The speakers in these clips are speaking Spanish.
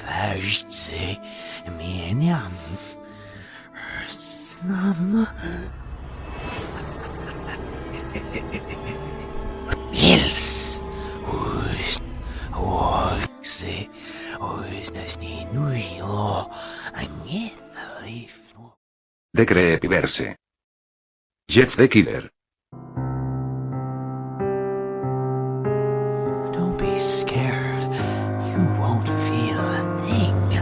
Verse meniam snam Ils oxe nuilo De Creepyverse. Jeff the Killer. Don't be scared. You won't feel a thing.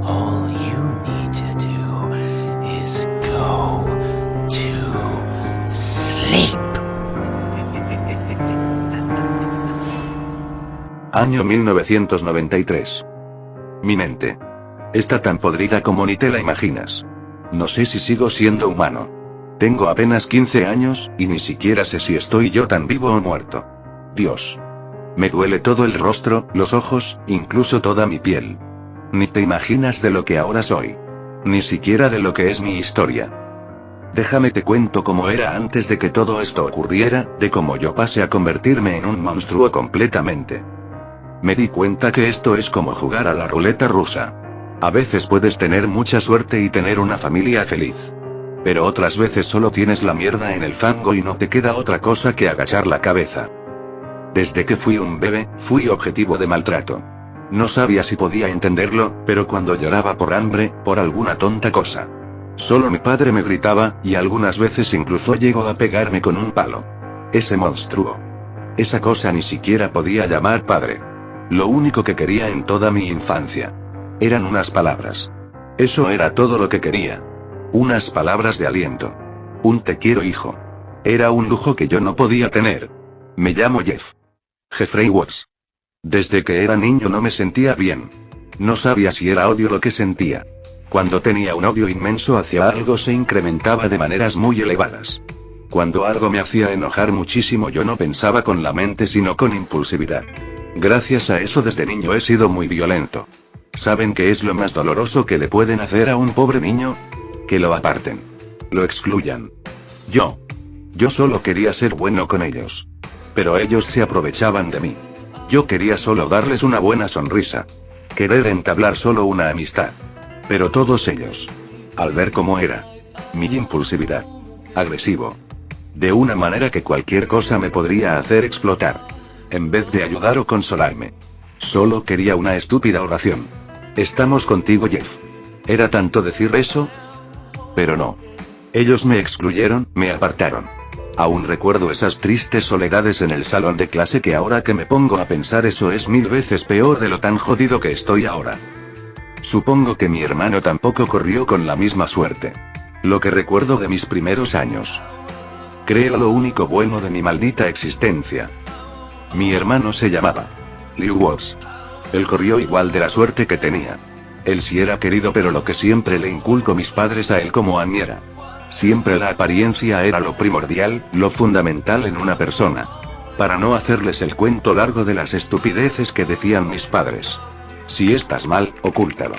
All you need to do is go to sleep. Año 1993. Mi mente. Está tan podrida como ni te la imaginas. No sé si sigo siendo humano. Tengo apenas 15 años, y ni siquiera sé si estoy yo tan vivo o muerto. Dios. Me duele todo el rostro, los ojos, incluso toda mi piel. Ni te imaginas de lo que ahora soy. Ni siquiera de lo que es mi historia. Déjame te cuento cómo era antes de que todo esto ocurriera, de cómo yo pasé a convertirme en un monstruo completamente. Me di cuenta que esto es como jugar a la ruleta rusa. A veces puedes tener mucha suerte y tener una familia feliz. Pero otras veces solo tienes la mierda en el fango y no te queda otra cosa que agachar la cabeza. Desde que fui un bebé, fui objetivo de maltrato. No sabía si podía entenderlo, pero cuando lloraba por hambre, por alguna tonta cosa. Solo mi padre me gritaba, y algunas veces incluso llegó a pegarme con un palo. Ese monstruo. Esa cosa ni siquiera podía llamar padre. Lo único que quería en toda mi infancia. Eran unas palabras. Eso era todo lo que quería. Unas palabras de aliento. Un te quiero hijo. Era un lujo que yo no podía tener. Me llamo Jeff. Jeffrey Watts. Desde que era niño no me sentía bien. No sabía si era odio lo que sentía. Cuando tenía un odio inmenso hacia algo se incrementaba de maneras muy elevadas. Cuando algo me hacía enojar muchísimo yo no pensaba con la mente sino con impulsividad. Gracias a eso desde niño he sido muy violento. ¿Saben qué es lo más doloroso que le pueden hacer a un pobre niño? Que lo aparten. Lo excluyan. Yo solo quería ser bueno con ellos. Pero ellos se aprovechaban de mí. Yo quería solo darles una buena sonrisa. Querer entablar solo una amistad. Pero todos ellos. Al ver cómo era. Mi impulsividad. Agresivo. De una manera que cualquier cosa me podría hacer explotar. En vez de ayudar o consolarme. Solo quería una estúpida oración. Estamos contigo, Jeff. ¿Era tanto decir eso? Pero no. Ellos me excluyeron, me apartaron. Aún recuerdo esas tristes soledades en el salón de clase que ahora que me pongo a pensar eso es 1000 veces peor de lo tan jodido que estoy ahora. Supongo que mi hermano tampoco corrió con la misma suerte. Lo que recuerdo de mis primeros años. Creo lo único bueno de mi maldita existencia. Mi hermano se llamaba Liu Watts. Él corrió igual de la suerte que tenía. Él sí era querido, pero lo que siempre le inculco mis padres a él como a mí era. Siempre la apariencia era lo primordial, lo fundamental en una persona. Para no hacerles el cuento largo de las estupideces que decían mis padres. Si estás mal, ocúltalo.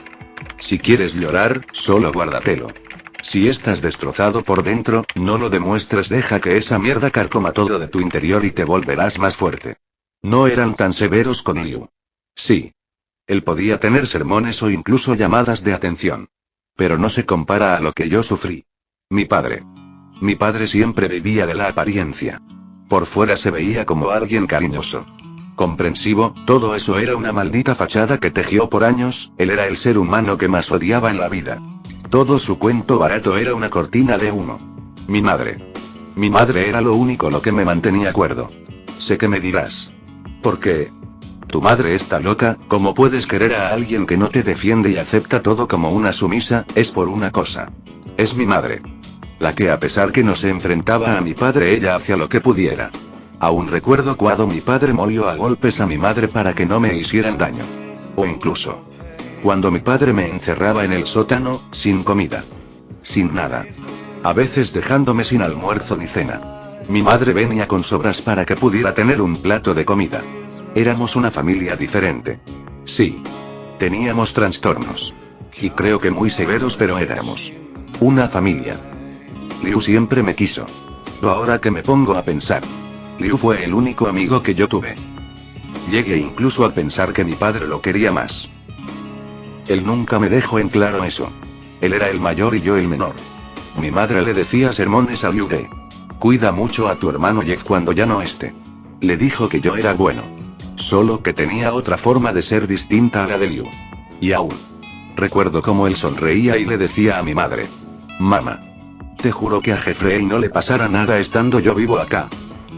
Si quieres llorar, solo guárdatelo. Si estás destrozado por dentro, no lo demuestres, deja que esa mierda carcoma todo de tu interior y te volverás más fuerte. No eran tan severos con Liu. Sí. Él podía tener sermones o incluso llamadas de atención. Pero no se compara a lo que yo sufrí. Mi padre. Mi padre siempre vivía de la apariencia. Por fuera se veía como alguien cariñoso. Comprensivo, todo eso era una maldita fachada que tejió por años, él era el ser humano que más odiaba en la vida. Todo su cuento barato era una cortina de humo. Mi madre. Mi madre era lo único lo que me mantenía cuerdo. Sé que me dirás. ¿Por qué? Tu madre está loca, ¿cómo puedes querer a alguien que no te defiende y acepta todo como una sumisa? Es por una cosa. Es mi madre. La que a pesar que no se enfrentaba a mi padre ella hacía lo que pudiera. Aún recuerdo cuando mi padre molió a golpes a mi madre para que no me hicieran daño. O incluso. Cuando mi padre me encerraba en el sótano, sin comida. Sin nada. A veces dejándome sin almuerzo ni cena. Mi madre venía con sobras para que pudiera tener un plato de comida. Éramos una familia diferente. Sí. Teníamos trastornos. Y creo que muy severos, pero éramos una familia. Liu siempre me quiso. Ahora que me pongo a pensar. Liu fue el único amigo que yo tuve. Llegué incluso a pensar que mi padre lo quería más. Él nunca me dejó en claro eso. Él era el mayor y yo el menor. Mi madre le decía sermones a Liu. Cuida mucho a tu hermano Jeff cuando ya no esté. Le dijo que yo era bueno. Solo que tenía otra forma de ser distinta a la de Liu. Y aún recuerdo cómo él sonreía y le decía a mi madre: Mamá, te juro que a Jeffrey no le pasará nada estando yo vivo acá.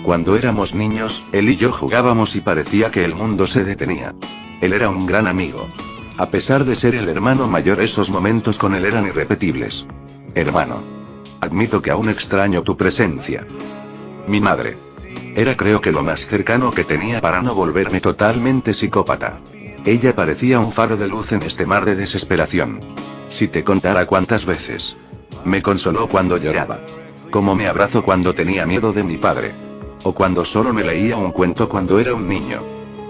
Cuando éramos niños, él y yo jugábamos y parecía que el mundo se detenía. Él era un gran amigo. A pesar de ser el hermano mayor, esos momentos con él eran irrepetibles. Hermano, admito que aún extraño tu presencia. Mi madre era, creo que, lo más cercano que tenía para no volverme totalmente psicópata. Ella parecía un faro de luz en este mar de desesperación. Si te contara cuántas veces me consoló cuando lloraba. Cómo me abrazó cuando tenía miedo de mi padre. O cuando solo me leía un cuento cuando era un niño.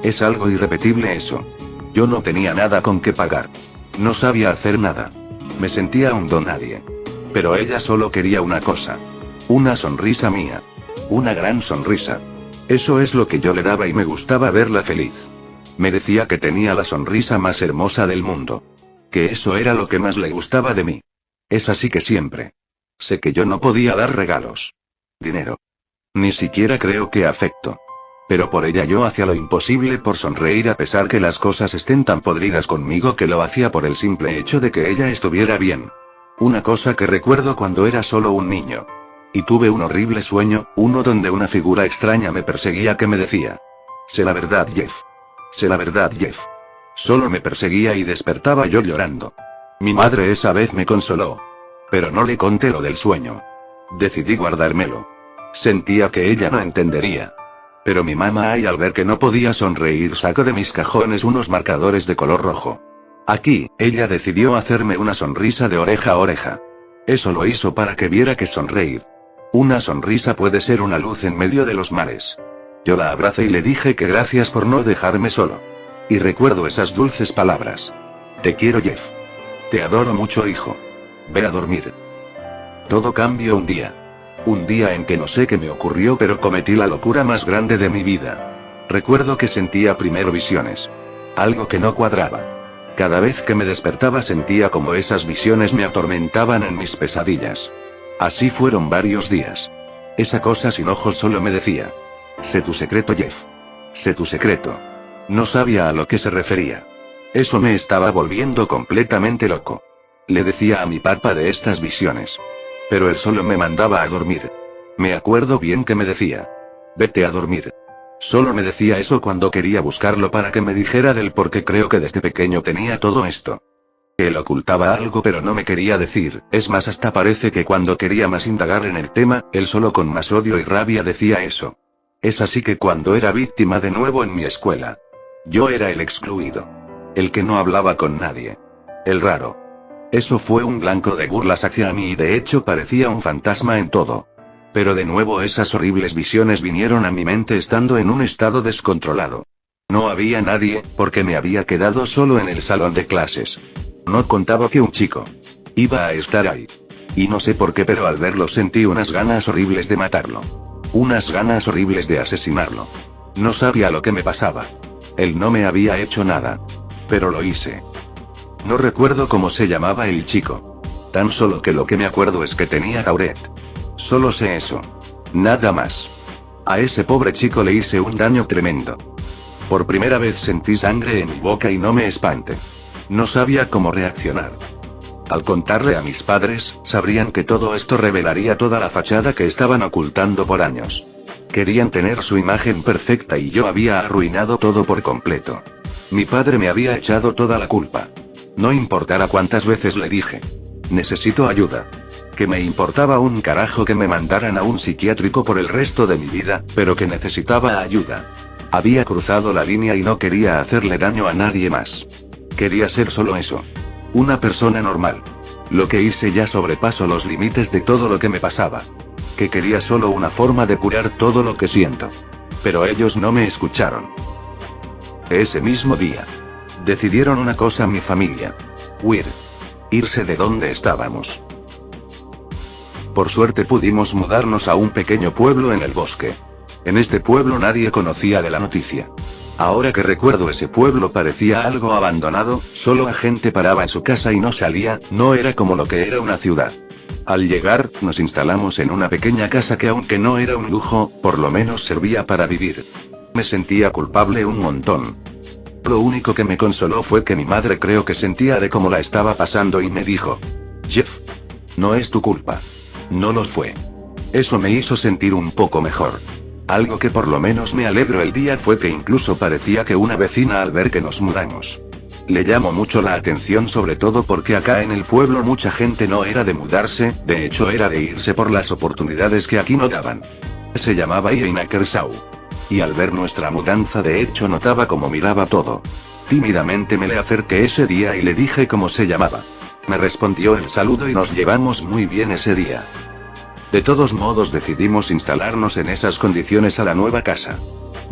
Es algo irrepetible eso. Yo no tenía nada con qué pagar. No sabía hacer nada. Me sentía un don nadie. Pero ella solo quería una cosa. Una sonrisa mía. Una gran sonrisa. Eso es lo que yo le daba y me gustaba verla feliz. Me decía que tenía la sonrisa más hermosa del mundo. Que eso era lo que más le gustaba de mí. Es así que siempre. Sé que yo no podía dar regalos. Dinero. Ni siquiera creo que afecto. Pero por ella yo hacía lo imposible por sonreír a pesar que las cosas estén tan podridas conmigo, que lo hacía por el simple hecho de que ella estuviera bien. Una cosa que recuerdo cuando era solo un niño. Y tuve un horrible sueño, uno donde una figura extraña me perseguía que me decía: sé la verdad, Jeff. Sé la verdad, Jeff. Solo me perseguía y despertaba yo llorando. Mi madre esa vez me consoló. Pero no le conté lo del sueño. Decidí guardármelo. Sentía que ella no entendería. Pero mi mamá, y al ver que no podía sonreír, sacó de mis cajones unos marcadores de color rojo. Aquí, ella decidió hacerme una sonrisa de oreja a oreja. Eso lo hizo para que viera que sonreír. Una sonrisa puede ser una luz en medio de los mares. Yo la abracé y le dije que gracias por no dejarme solo. Y recuerdo esas dulces palabras. Te quiero, Jeff. Te adoro mucho, hijo. Ve a dormir. Todo cambió un día. Un día en que no sé qué me ocurrió, pero cometí la locura más grande de mi vida. Recuerdo que sentía primero visiones. Algo que no cuadraba. Cada vez que me despertaba sentía como esas visiones me atormentaban en mis pesadillas. Así fueron varios días. Esa cosa sin ojos solo me decía: sé tu secreto, Jeff. Sé tu secreto. No sabía a lo que se refería. Eso me estaba volviendo completamente loco. Le decía a mi papá de estas visiones. Pero él solo me mandaba a dormir. Me acuerdo bien que me decía: vete a dormir. Solo me decía eso cuando quería buscarlo para que me dijera del por qué creo que desde pequeño tenía todo esto. Él ocultaba algo pero no me quería decir, es más, hasta parece que cuando quería más indagar en el tema, él solo con más odio y rabia decía eso. Es así que cuando era víctima de nuevo en mi escuela, yo era el excluido. El que no hablaba con nadie. El raro. Eso fue un blanco de burlas hacia mí y de hecho parecía un fantasma en todo. Pero de nuevo esas horribles visiones vinieron a mi mente estando en un estado descontrolado. No había nadie, porque me había quedado solo en el salón de clases. No contaba que un chico iba a estar ahí. Y no sé por qué, pero al verlo sentí unas ganas horribles de matarlo. Unas ganas horribles de asesinarlo. No sabía lo que me pasaba. Él no me había hecho nada. Pero lo hice. No recuerdo cómo se llamaba el chico. Tan solo que lo que me acuerdo es que tenía Tourette. Solo sé eso. Nada más. A ese pobre chico le hice un daño tremendo. Por primera vez sentí sangre en mi boca y no me espante. No sabía cómo reaccionar. Al contarle a mis padres, sabrían que todo esto revelaría toda la fachada que estaban ocultando por años. Querían tener su imagen perfecta y yo había arruinado todo por completo. Mi padre me había echado toda la culpa. No importara cuántas veces le dije: necesito ayuda. Que me importaba un carajo que me mandaran a un psiquiátrico por el resto de mi vida, pero que necesitaba ayuda. Había cruzado la línea y no quería hacerle daño a nadie más. Quería ser solo eso. Una persona normal. Lo que hice ya sobrepasó los límites de todo lo que me pasaba. Que quería solo una forma de curar todo lo que siento. Pero ellos no me escucharon. Ese mismo día, decidieron una cosa mi familia. Huir. Irse de donde estábamos. Por suerte pudimos mudarnos a un pequeño pueblo en el bosque. En este pueblo nadie conocía de la noticia. Ahora que recuerdo, ese pueblo parecía algo abandonado, solo la gente paraba en su casa y no salía, no era como lo que era una ciudad. Al llegar, nos instalamos en una pequeña casa que, aunque no era un lujo, por lo menos servía para vivir. Me sentía culpable un montón. Lo único que me consoló fue que mi madre creo que sentía de cómo la estaba pasando y me dijo: Jeff, no es tu culpa. No lo fue. Eso me hizo sentir un poco mejor. Algo que por lo menos me alegró el día fue que incluso parecía que una vecina al ver que nos mudamos. Le llamó mucho la atención, sobre todo porque acá en el pueblo mucha gente no era de mudarse, de hecho era de irse por las oportunidades que aquí no daban. Se llamaba Irina Kershaw. Y al ver nuestra mudanza de hecho notaba cómo miraba todo. Tímidamente me le acerqué ese día y le dije cómo se llamaba. Me respondió el saludo y nos llevamos muy bien ese día. De todos modos decidimos instalarnos en esas condiciones a la nueva casa.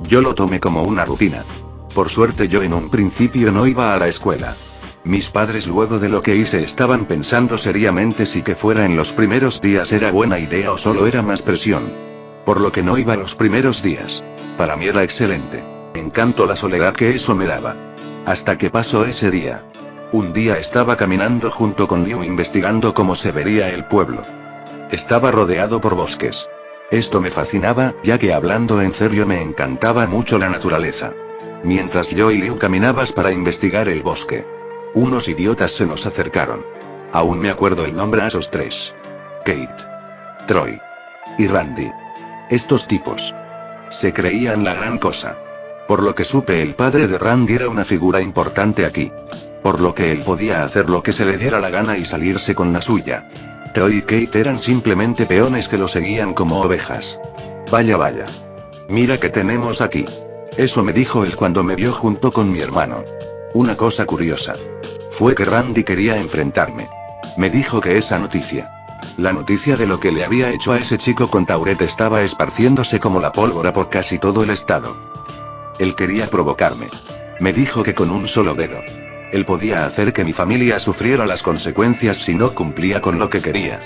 Yo lo tomé como una rutina. Por suerte yo en un principio no iba a la escuela. Mis padres luego de lo que hice estaban pensando seriamente si que fuera en los primeros días era buena idea o solo era más presión. Por lo que no iba los primeros días. Para mí era excelente. Me encantó la soledad que eso me daba. Hasta que pasó ese día. Un día estaba caminando junto con Liu investigando cómo se vería el pueblo. Estaba rodeado por bosques. Esto me fascinaba, ya que hablando en serio me encantaba mucho la naturaleza. Mientras yo y Liu caminabas para investigar el bosque, unos idiotas se nos acercaron. Aún me acuerdo el nombre a esos tres: Kate, Troy y Randy. Estos tipos se creían la gran cosa. Por lo que supe, el padre de Randy era una figura importante aquí. Por lo que él podía hacer lo que se le diera la gana y salirse con la suya. Troy y Kate eran simplemente peones que lo seguían como ovejas. Vaya vaya. Mira que tenemos aquí. Eso me dijo él cuando me vio junto con mi hermano. Una cosa curiosa fue que Randy quería enfrentarme. Me dijo que esa noticia, la noticia de lo que le había hecho a ese chico con Tourette, estaba esparciéndose como la pólvora por casi todo el estado. Él quería provocarme. Me dijo que con un solo dedo él podía hacer que mi familia sufriera las consecuencias si no cumplía con lo que quería.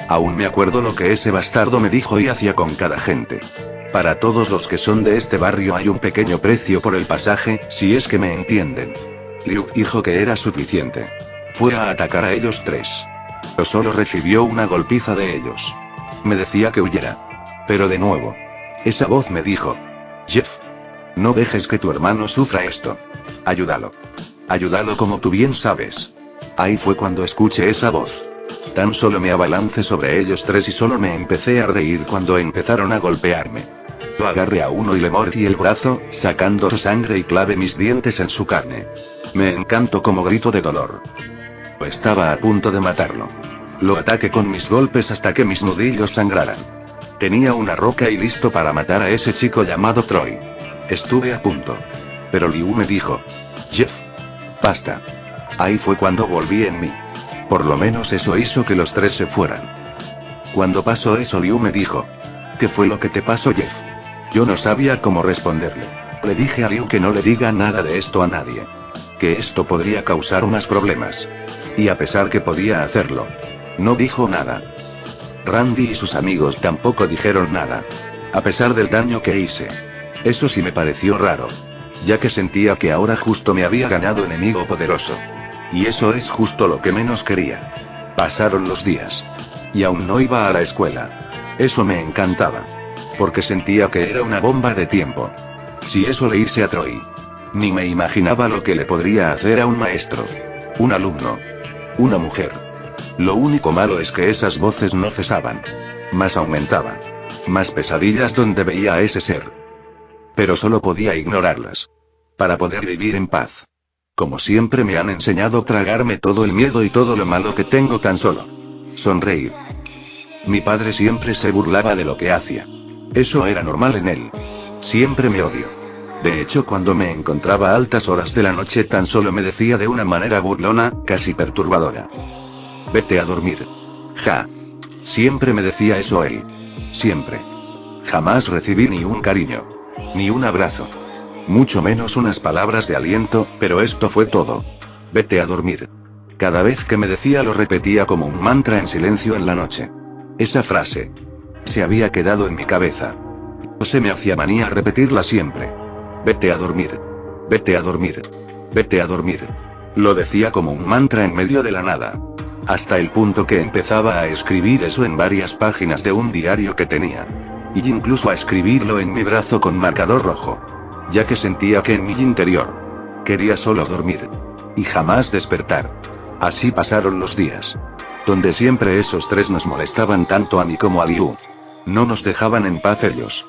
Aún me acuerdo lo que ese bastardo me dijo y hacía con cada gente. Para todos los que son de este barrio hay un pequeño precio por el pasaje, si es que me entienden. Liu dijo que era suficiente. Fue a atacar a ellos tres. Pero solo recibió una golpiza de ellos. Me decía que huyera. Pero de nuevo, esa voz me dijo: Jeff, no dejes que tu hermano sufra esto. Ayúdalo. Ayúdalo como tú bien sabes. Ahí fue cuando escuché esa voz. Tan solo me abalancé sobre ellos tres y solo me empecé a reír cuando empezaron a golpearme. Lo agarré a uno y le mordí el brazo, sacando su sangre y clavé mis dientes en su carne. Me encantó como grito de dolor. Estaba a punto de matarlo. Lo ataqué con mis golpes hasta que mis nudillos sangraran. Tenía una roca y listo para matar a ese chico llamado Troy. Estuve a punto. Pero Liu me dijo: Jeff, basta. Ahí fue cuando volví en mí. Por lo menos eso hizo que los tres se fueran. Cuando pasó eso, Liu me dijo: ¿qué fue lo que te pasó, Jeff? Yo no sabía cómo responderle. Le dije a Liu que no le diga nada de esto a nadie. Que esto podría causar más problemas. Y a pesar que podía hacerlo, no dijo nada. Randy y sus amigos tampoco dijeron nada. A pesar del daño que hice. Eso sí me pareció raro. Ya que sentía que ahora justo me había ganado enemigo poderoso. Y eso es justo lo que menos quería. Pasaron los días. Y aún no iba a la escuela. Eso me encantaba. Porque sentía que era una bomba de tiempo. Si eso le hice a Troy, ni me imaginaba lo que le podría hacer a un maestro, un alumno, una mujer. Lo único malo es que esas voces no cesaban. Más aumentaban. Más pesadillas donde veía a ese ser. Pero solo podía ignorarlas. Para poder vivir en paz. Como siempre me han enseñado a tragarme todo el miedo y todo lo malo que tengo, tan solo sonreír. Mi padre siempre se burlaba de lo que hacía. Eso era normal en él. Siempre me odió. De hecho, cuando me encontraba a altas horas de la noche, tan solo me decía de una manera burlona, casi perturbadora: vete a dormir. Ja. Siempre me decía eso él. Siempre. Jamás recibí ni un cariño. Ni un abrazo. Mucho menos unas palabras de aliento, pero esto fue todo. Vete a dormir. Cada vez que me decía lo repetía como un mantra en silencio en la noche. Esa frase se había quedado en mi cabeza. Se me hacía manía repetirla siempre. Vete a dormir. Vete a dormir. Vete a dormir. Lo decía como un mantra en medio de la nada. Hasta el punto que empezaba a escribir eso en varias páginas de un diario que tenía. Y incluso a escribirlo en mi brazo con marcador rojo. Ya que sentía que en mi interior quería solo dormir. Y jamás despertar. Así pasaron los días. Donde siempre esos tres nos molestaban tanto a mí como a Liu. No nos dejaban en paz ellos.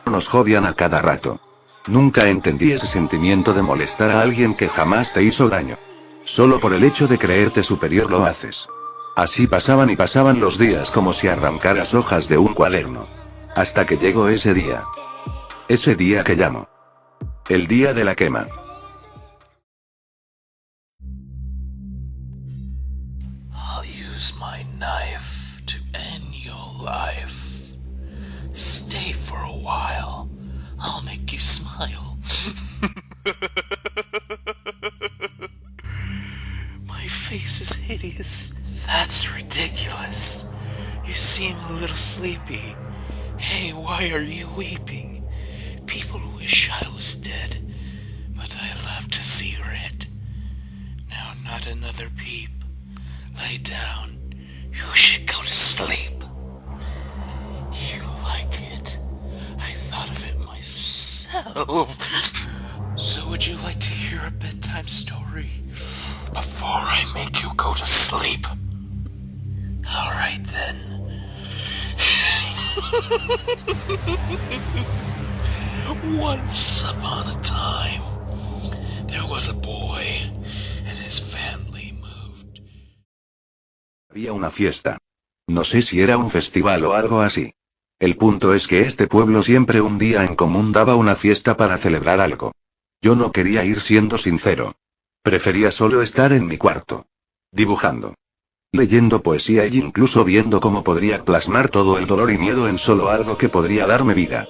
Nos jodían a cada rato. Nunca entendí ese sentimiento de molestar a alguien que jamás te hizo daño. Solo por el hecho de creerte superior lo haces. Así pasaban y pasaban los días como si arrancaras hojas de un cuaderno. Hasta que llegó ese día. Ese día que llamo el día de la quema. I'll use my knife to end your life. Stay for a while. I'll make you smile. My face is hideous. That's ridiculous. You seem a little sleepy. Hey, why are you weeping? People wish I was dead, but I love to see red. Now not another peep. Lay down. You should go to sleep. You like it? I thought of it myself. So would you like to hear a bedtime story before I make you go to sleep? All right then. Once upon a time, there was a boy and his family moved. Había una fiesta. No sé si era un festival o algo así. El punto es que este pueblo siempre un día en común daba una fiesta para celebrar algo. Yo no quería ir, siendo sincero. Prefería solo estar en mi cuarto. Dibujando. Leyendo poesía y incluso viendo cómo podría plasmar todo el dolor y miedo en solo algo que podría darme vida.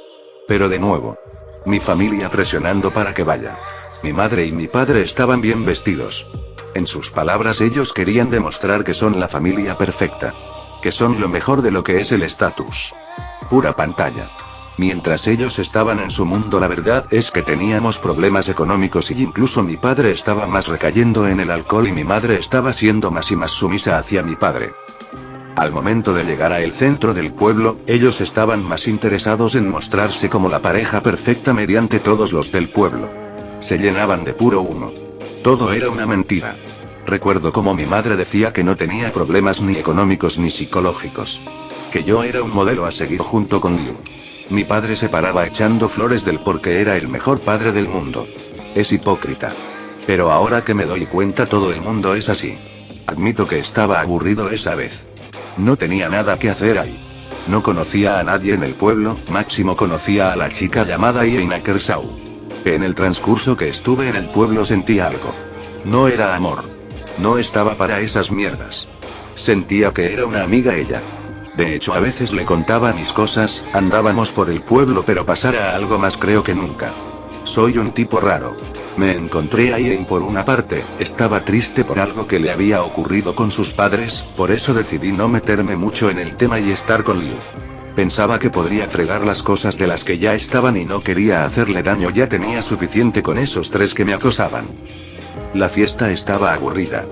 Pero de nuevo. Mi familia presionando para que vaya. Mi madre y mi padre estaban bien vestidos. En sus palabras ellos querían demostrar que son la familia perfecta. Que son lo mejor de lo que es el estatus. Pura pantalla. Mientras ellos estaban en su mundo, la verdad es que teníamos problemas económicos y incluso mi padre estaba más recayendo en el alcohol y mi madre estaba siendo más y más sumisa hacia mi padre. Al momento de llegar a el centro del pueblo, ellos estaban más interesados en mostrarse como la pareja perfecta mediante todos los del pueblo. Se llenaban de puro humo. Todo era una mentira. Recuerdo como mi madre decía que no tenía problemas ni económicos ni psicológicos. Que yo era un modelo a seguir junto con Liu. Mi padre se paraba echando flores del porque era el mejor padre del mundo. Es hipócrita. Pero ahora que me doy cuenta, todo el mundo es así. Admito que estaba aburrido esa vez. No tenía nada que hacer ahí. No conocía a nadie en el pueblo, máximo conocía a la chica llamada Irina Kershaw. En el transcurso que estuve en el pueblo sentí algo. No era amor. No estaba para esas mierdas. Sentía que era una amiga ella. De hecho, a veces le contaba mis cosas, andábamos por el pueblo, pero pasara algo más creo que nunca. Soy un tipo raro. Me encontré ahí y por una parte, estaba triste por algo que le había ocurrido con sus padres, por eso decidí no meterme mucho en el tema y estar con Liu. Pensaba que podría fregar las cosas de las que ya estaban y no quería hacerle daño, ya tenía suficiente con esos tres que me acosaban. La fiesta estaba aburrida.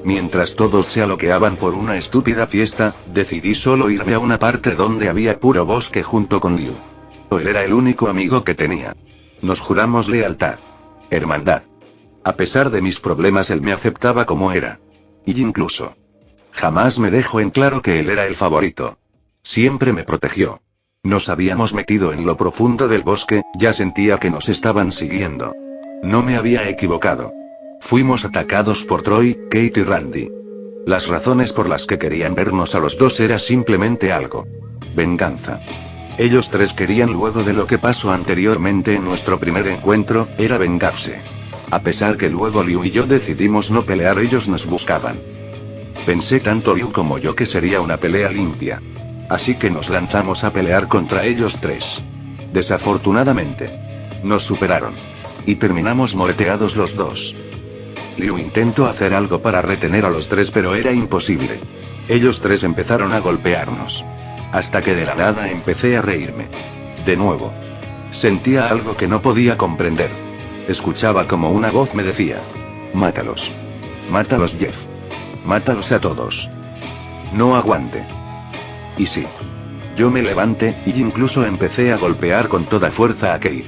Mientras todos se aloqueaban por una estúpida fiesta, decidí solo irme a una parte donde había puro bosque junto con Liu. Él era el único amigo que tenía. Nos juramos lealtad. Hermandad. A pesar de mis problemas él me aceptaba como era. Y incluso jamás me dejó en claro que él era el favorito. Siempre me protegió. Nos habíamos metido en lo profundo del bosque, ya sentía que nos estaban siguiendo. No me había equivocado. Fuimos atacados por Troy, Kate y Randy. Las razones por las que querían vernos a los dos era simplemente algo. Venganza. Ellos tres querían, luego de lo que pasó anteriormente en nuestro primer encuentro, era vengarse. A pesar que luego Liu y yo decidimos no pelear, ellos nos buscaban. Pensé tanto Liu como yo que sería una pelea limpia. Así que nos lanzamos a pelear contra ellos tres. Desafortunadamente, nos superaron. Y terminamos moreteados los dos. Liu intentó hacer algo para retener a los tres, pero era imposible. Ellos tres empezaron a golpearnos. Hasta que de la nada empecé a reírme. De nuevo. Sentía algo que no podía comprender. Escuchaba como una voz me decía: mátalos. Mátalos, Jeff. Mátalos a todos. No aguante. Y sí. Yo me levanté, y incluso empecé a golpear con toda fuerza a Kate.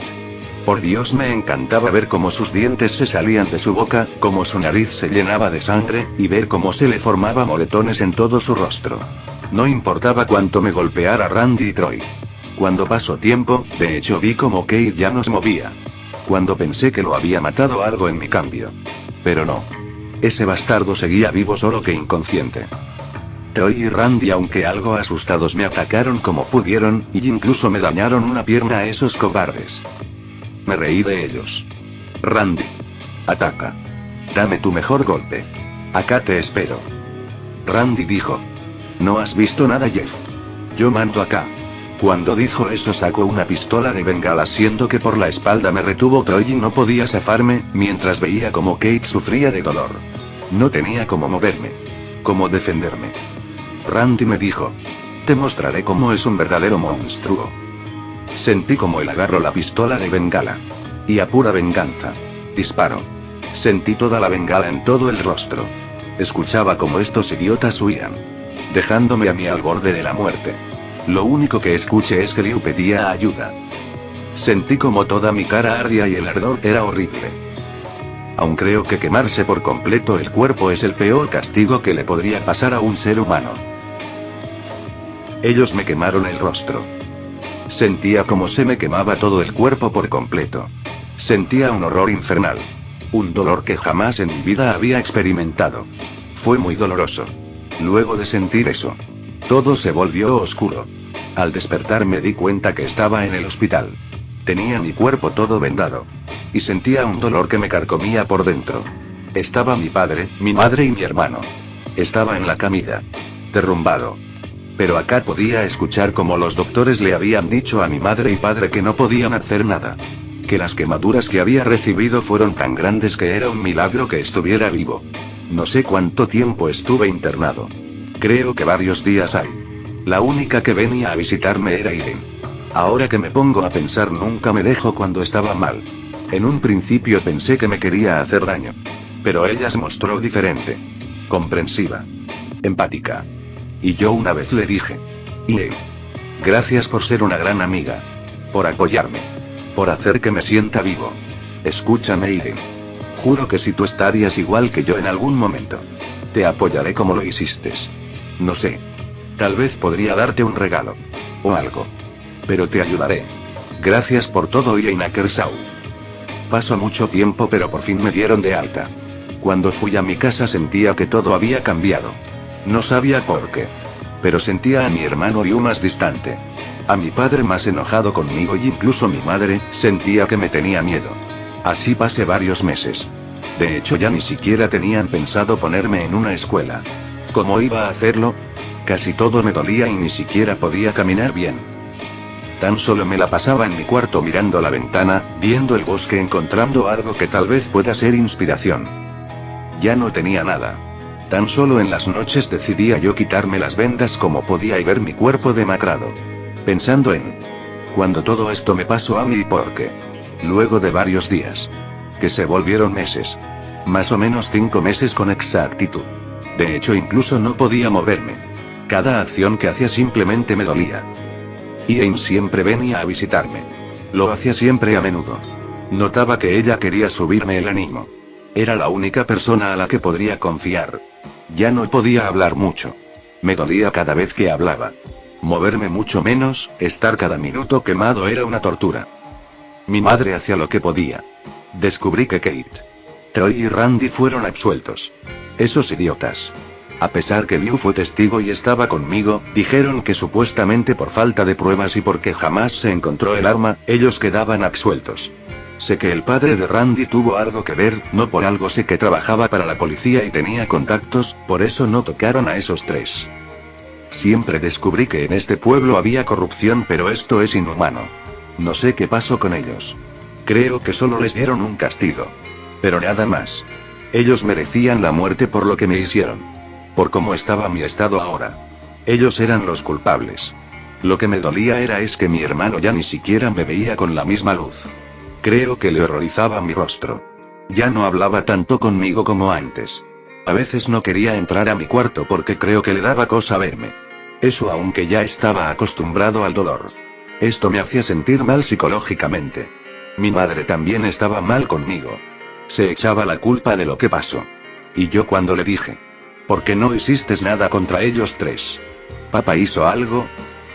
Por Dios, me encantaba ver cómo sus dientes se salían de su boca, cómo su nariz se llenaba de sangre, y ver cómo se le formaban moretones en todo su rostro. No importaba cuánto me golpeara Randy y Troy. Cuando pasó tiempo, de hecho vi como Kate ya no se movía. Cuando pensé que lo había matado, algo en mi cambio. Pero no. Ese bastardo seguía vivo, solo que inconsciente. Troy y Randy, aunque algo asustados, me atacaron como pudieron, y incluso me dañaron una pierna a esos cobardes. Me reí de ellos. Randy. Ataca. Dame tu mejor golpe. Acá te espero. Randy dijo. No has visto nada, Jeff. Yo mando acá. Cuando dijo eso, sacó una pistola de bengala, siendo que por la espalda me retuvo Troy y no podía zafarme, mientras veía como Kate sufría de dolor. No tenía cómo moverme. Cómo defenderme. Randy me dijo. Te mostraré cómo es un verdadero monstruo. Sentí como él agarró la pistola de bengala. Y a pura venganza. Disparó. Sentí toda la bengala en todo el rostro. Escuchaba como estos idiotas huían, dejándome a mí al borde de la muerte. Lo único que escuché es que Liu pedía ayuda. Sentí como toda mi cara ardía y el ardor era horrible. Aún creo que quemarse por completo el cuerpo es el peor castigo que le podría pasar a un ser humano. Ellos me quemaron el rostro. Sentía como se me quemaba todo el cuerpo por completo. Sentía un horror infernal. Un dolor que jamás en mi vida había experimentado. Fue muy doloroso. Luego de sentir eso, todo se volvió oscuro. Al despertar me di cuenta que estaba en el hospital. Tenía mi cuerpo todo vendado. Y sentía un dolor que me carcomía por dentro. Estaba mi padre, mi madre y mi hermano. Estaba en la camilla. Derrumbado. Pero acá podía escuchar como los doctores le habían dicho a mi madre y padre que no podían hacer nada. Que las quemaduras que había recibido fueron tan grandes que era un milagro que estuviera vivo. No sé cuánto tiempo estuve internado. Creo que varios días hay. La única que venía a visitarme era Irene. Ahora que me pongo a pensar, nunca me dejó cuando estaba mal. En un principio pensé que me quería hacer daño. Pero ella se mostró diferente. Comprensiva. Empática. Y yo una vez le dije: Irene, gracias por ser una gran amiga. Por apoyarme. Por hacer que me sienta vivo. Escúchame, Irene. Juro que si tú estarías igual que yo en algún momento, te apoyaré como lo hiciste. No sé. Tal vez podría darte un regalo. O algo. Pero te ayudaré. Gracias por todo, Irene Kershaw. Pasó mucho tiempo, pero por fin me dieron de alta. Cuando fui a mi casa sentía que todo había cambiado. No sabía por qué. Pero sentía a mi hermano Liu más distante. A mi padre más enojado conmigo, y incluso mi madre sentía que me tenía miedo. Así pasé varios meses. De hecho, ya ni siquiera tenían pensado ponerme en una escuela. ¿Cómo iba a hacerlo? Casi todo me dolía y ni siquiera podía caminar bien. Tan solo me la pasaba en mi cuarto mirando la ventana, viendo el bosque, encontrando algo que tal vez pueda ser inspiración. Ya no tenía nada. Tan solo en las noches decidía yo quitarme las vendas como podía y ver mi cuerpo demacrado. Pensando en cuando todo esto me pasó a mí y por qué. Luego de varios días, que se volvieron meses. Más o menos 5 meses con exactitud. De hecho, incluso no podía moverme. Cada acción que hacía simplemente me dolía. Irene siempre venía a visitarme. Lo hacía siempre a menudo. Notaba que ella quería subirme el ánimo. Era la única persona a la que podría confiar. Ya no podía hablar mucho. Me dolía cada vez que hablaba. Moverme mucho menos, estar cada minuto quemado era una tortura. Mi madre hacía lo que podía. Descubrí que Kate, Troy y Randy fueron absueltos. Esos idiotas. A pesar que Liu fue testigo y estaba conmigo, dijeron que supuestamente por falta de pruebas y porque jamás se encontró el arma, ellos quedaban absueltos. Sé que el padre de Randy tuvo algo que ver, no por algo sé que trabajaba para la policía y tenía contactos, por eso no tocaron a esos 3. Siempre descubrí que en este pueblo había corrupción, pero esto es inhumano. No sé qué pasó con ellos. Creo que solo les dieron un castigo. Pero nada más. Ellos merecían la muerte por lo que me hicieron. Por cómo estaba mi estado ahora. Ellos eran los culpables. Lo que me dolía es que mi hermano ya ni siquiera me veía con la misma luz. Creo que le horrorizaba mi rostro. Ya no hablaba tanto conmigo como antes. A veces no quería entrar a mi cuarto porque creo que le daba cosa verme. Eso aunque ya estaba acostumbrado al dolor. Esto me hacía sentir mal psicológicamente. Mi madre también estaba mal conmigo. Se echaba la culpa de lo que pasó. Y yo cuando le dije, ¿por qué no hiciste nada contra ellos tres? ¿Papá hizo algo?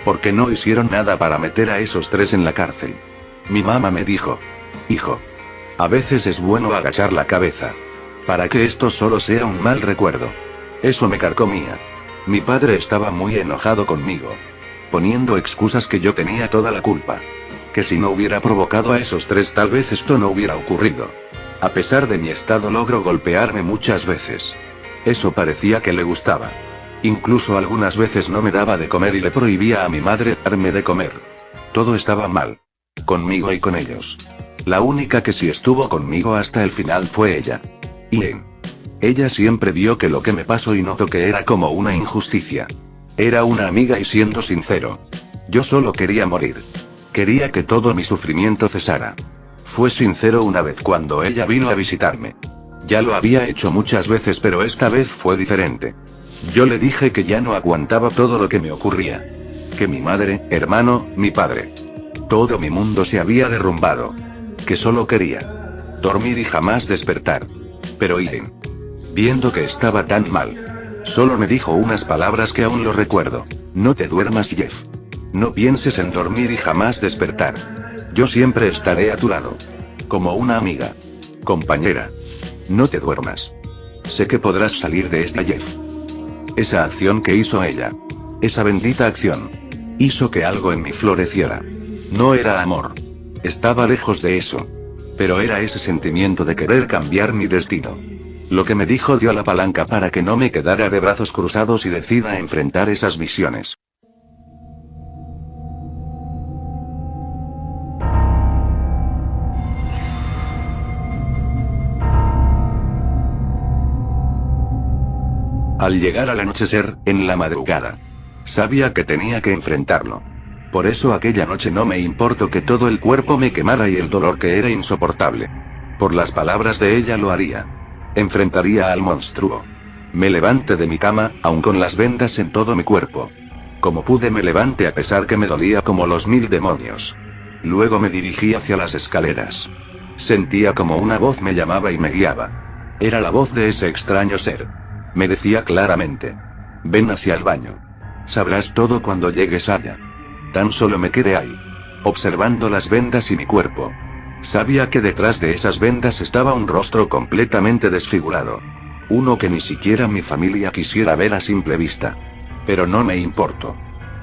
¿Por qué no hicieron nada para meter a esos tres en la cárcel? Mi mamá me dijo, hijo, a veces es bueno agachar la cabeza. Para que esto solo sea un mal recuerdo. Eso me carcomía. Mi padre estaba muy enojado conmigo. Poniendo excusas que yo tenía toda la culpa. Que si no hubiera provocado a esos tres tal vez esto no hubiera ocurrido. A pesar de mi estado logró golpearme muchas veces. Eso parecía que le gustaba. Incluso algunas veces no me daba de comer y le prohibía a mi madre darme de comer. Todo estaba mal. Conmigo y con ellos. La única que sí estuvo conmigo hasta el final fue ella. Ian. Ella siempre vio que lo que me pasó y notó que era como una injusticia. Era una amiga y siendo sincero. Yo solo quería morir. Quería que todo mi sufrimiento cesara. Fue sincero una vez cuando ella vino a visitarme. Ya lo había hecho muchas veces pero esta vez fue diferente. Yo le dije que ya no aguantaba todo lo que me ocurría. Que mi madre, hermano, mi padre. Todo mi mundo se había derrumbado. Que solo quería dormir y jamás despertar. Pero Ian, viendo que estaba tan mal, solo me dijo unas palabras que aún lo recuerdo. No te duermas, Jeff. No pienses en dormir y jamás despertar. Yo siempre estaré a tu lado. Como una amiga. Compañera. No te duermas. Sé que podrás salir de esta, Jeff. Esa acción que hizo ella. Esa bendita acción. Hizo que algo en mí floreciera. No era amor. Estaba lejos de eso. Pero era ese sentimiento de querer cambiar mi destino. Lo que me dijo dio la palanca para que no me quedara de brazos cruzados y decida enfrentar esas visiones. Al llegar al anochecer, en la madrugada, sabía que tenía que enfrentarlo. Por eso aquella noche no me importó que todo el cuerpo me quemara y el dolor que era insoportable. Por las palabras de ella lo haría. Enfrentaría al monstruo. Me levanté de mi cama, aun con las vendas en todo mi cuerpo. Como pude me levanté a pesar que me dolía como los 1000 demonios. Luego me dirigí hacia las escaleras. Sentía como una voz me llamaba y me guiaba. Era la voz de ese extraño ser. Me decía claramente: ven hacia el baño. Sabrás todo cuando llegues allá. Tan solo me quedé ahí, observando las vendas y mi cuerpo. Sabía que detrás de esas vendas estaba un rostro completamente desfigurado. Uno que ni siquiera mi familia quisiera ver a simple vista. Pero no me importó.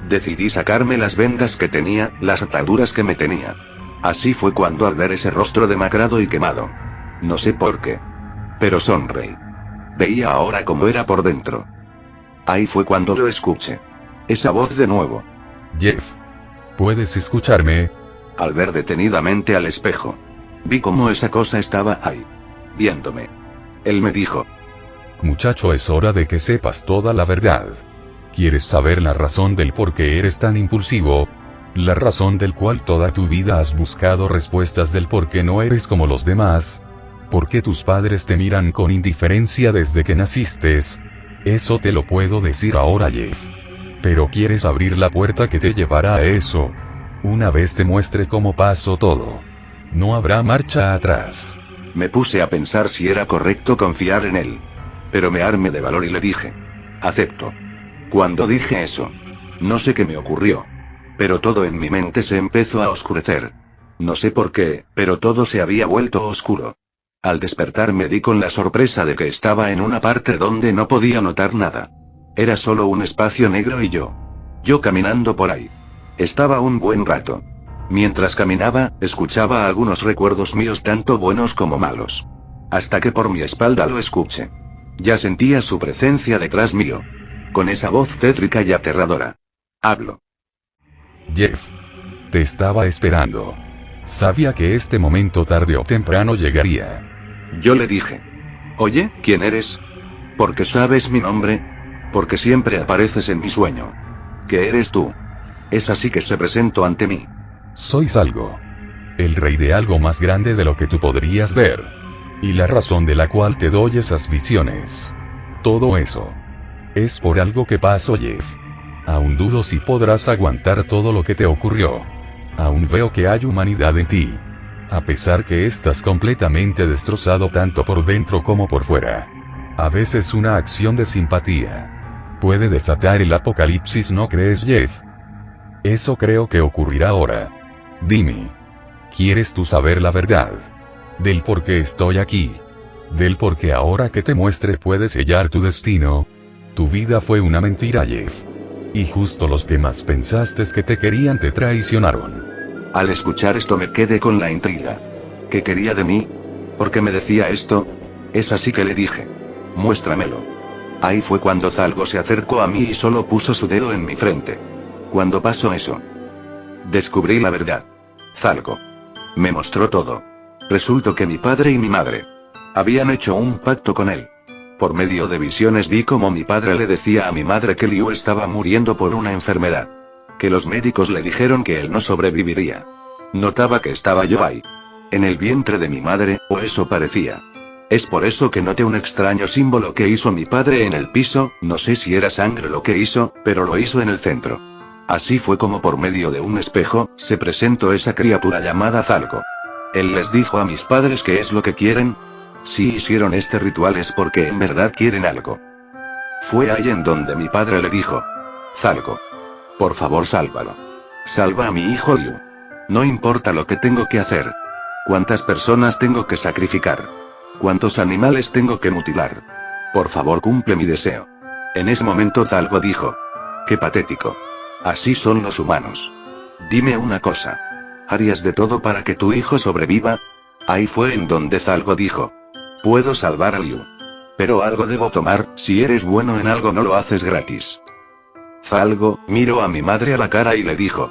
Decidí sacarme las vendas que tenía, las ataduras que me tenía. Así fue cuando al ver ese rostro demacrado y quemado. No sé por qué. Pero sonreí. Veía ahora cómo era por dentro. Ahí fue cuando lo escuché. Esa voz de nuevo. Jeff. ¿Puedes escucharme? Al ver detenidamente al espejo, vi cómo esa cosa estaba ahí, viéndome. Él me dijo: muchacho, es hora de que sepas toda la verdad. ¿Quieres saber la razón del por qué eres tan impulsivo? La razón del cual toda tu vida has buscado respuestas del por qué no eres como los demás. ¿Por qué tus padres te miran con indiferencia desde que naciste? Eso te lo puedo decir ahora, Jeff. Pero quieres abrir la puerta que te llevará a eso. Una vez te muestre cómo pasó todo, no habrá marcha atrás. Me puse a pensar si era correcto confiar en él. Pero me armé de valor y le dije: acepto. Cuando dije eso, no sé qué me ocurrió. Pero todo en mi mente se empezó a oscurecer. No sé por qué, pero todo se había vuelto oscuro. Al despertar me di con la sorpresa de que estaba en una parte donde no podía notar nada. Era solo un espacio negro y yo caminando por ahí. Estaba un buen rato. Mientras caminaba, escuchaba algunos recuerdos míos tanto buenos como malos. Hasta que por mi espalda lo escuché. Ya sentía su presencia detrás mío. Con esa voz tétrica y aterradora. Hablo. Jeff. Te estaba esperando. Sabía que este momento tarde o temprano llegaría. Yo le dije: oye, ¿quién eres? ¿Por qué sabes mi nombre? Porque siempre apareces en mi sueño. ¿Qué eres tú? Es así que se presentó ante mí. Sois algo. El rey de algo más grande de lo que tú podrías ver. Y la razón de la cual te doy esas visiones. Todo eso. Es por algo que pasó, Jeff. Aún dudo si podrás aguantar todo lo que te ocurrió. Aún veo que hay humanidad en ti. A pesar que estás completamente destrozado tanto por dentro como por fuera. A veces una acción de simpatía puede desatar el apocalipsis, ¿no crees, Jeff? Eso creo que ocurrirá ahora. Dime. ¿Quieres tú saber la verdad? Del por qué estoy aquí. Del por qué ahora que te muestre puedes sellar tu destino. Tu vida fue una mentira, Jeff. Y justo los que más pensaste que te querían te traicionaron. Al escuchar esto me quedé con la intriga. ¿Qué quería de mí? ¿Por qué me decía esto? Es así que le dije. Muéstramelo. Ahí fue cuando Zalgo se acercó a mí y solo puso su dedo en mi frente. Cuando pasó eso, descubrí la verdad. Zalgo me mostró todo. Resultó que mi padre y mi madre habían hecho un pacto con él. Por medio de visiones vi cómo mi padre le decía a mi madre que Liu estaba muriendo por una enfermedad. Que los médicos le dijeron que él no sobreviviría. Notaba que estaba yo ahí. En el vientre de mi madre, o eso parecía. Es por eso que noté un extraño símbolo que hizo mi padre en el piso, no sé si era sangre lo que hizo, pero lo hizo en el centro. Así fue como por medio de un espejo, se presentó esa criatura llamada Zalgo. Él les dijo a mis padres qué es lo que quieren. Si hicieron este ritual es porque en verdad quieren algo. Fue ahí en donde mi padre le dijo. Zalgo. Por favor, sálvalo. Salva a mi hijo Liu. No importa lo que tengo que hacer. Cuántas personas tengo que sacrificar. Cuántos animales tengo que mutilar. Por favor, cumple mi deseo. En ese momento Zalgo dijo. Qué patético. Así son los humanos. Dime una cosa. ¿Harías de todo para que tu hijo sobreviva? Ahí fue en donde Zalgo dijo. Puedo salvar a Liu. Pero algo debo tomar, si eres bueno en algo no lo haces gratis. Zalgo miró a mi madre a la cara y le dijo.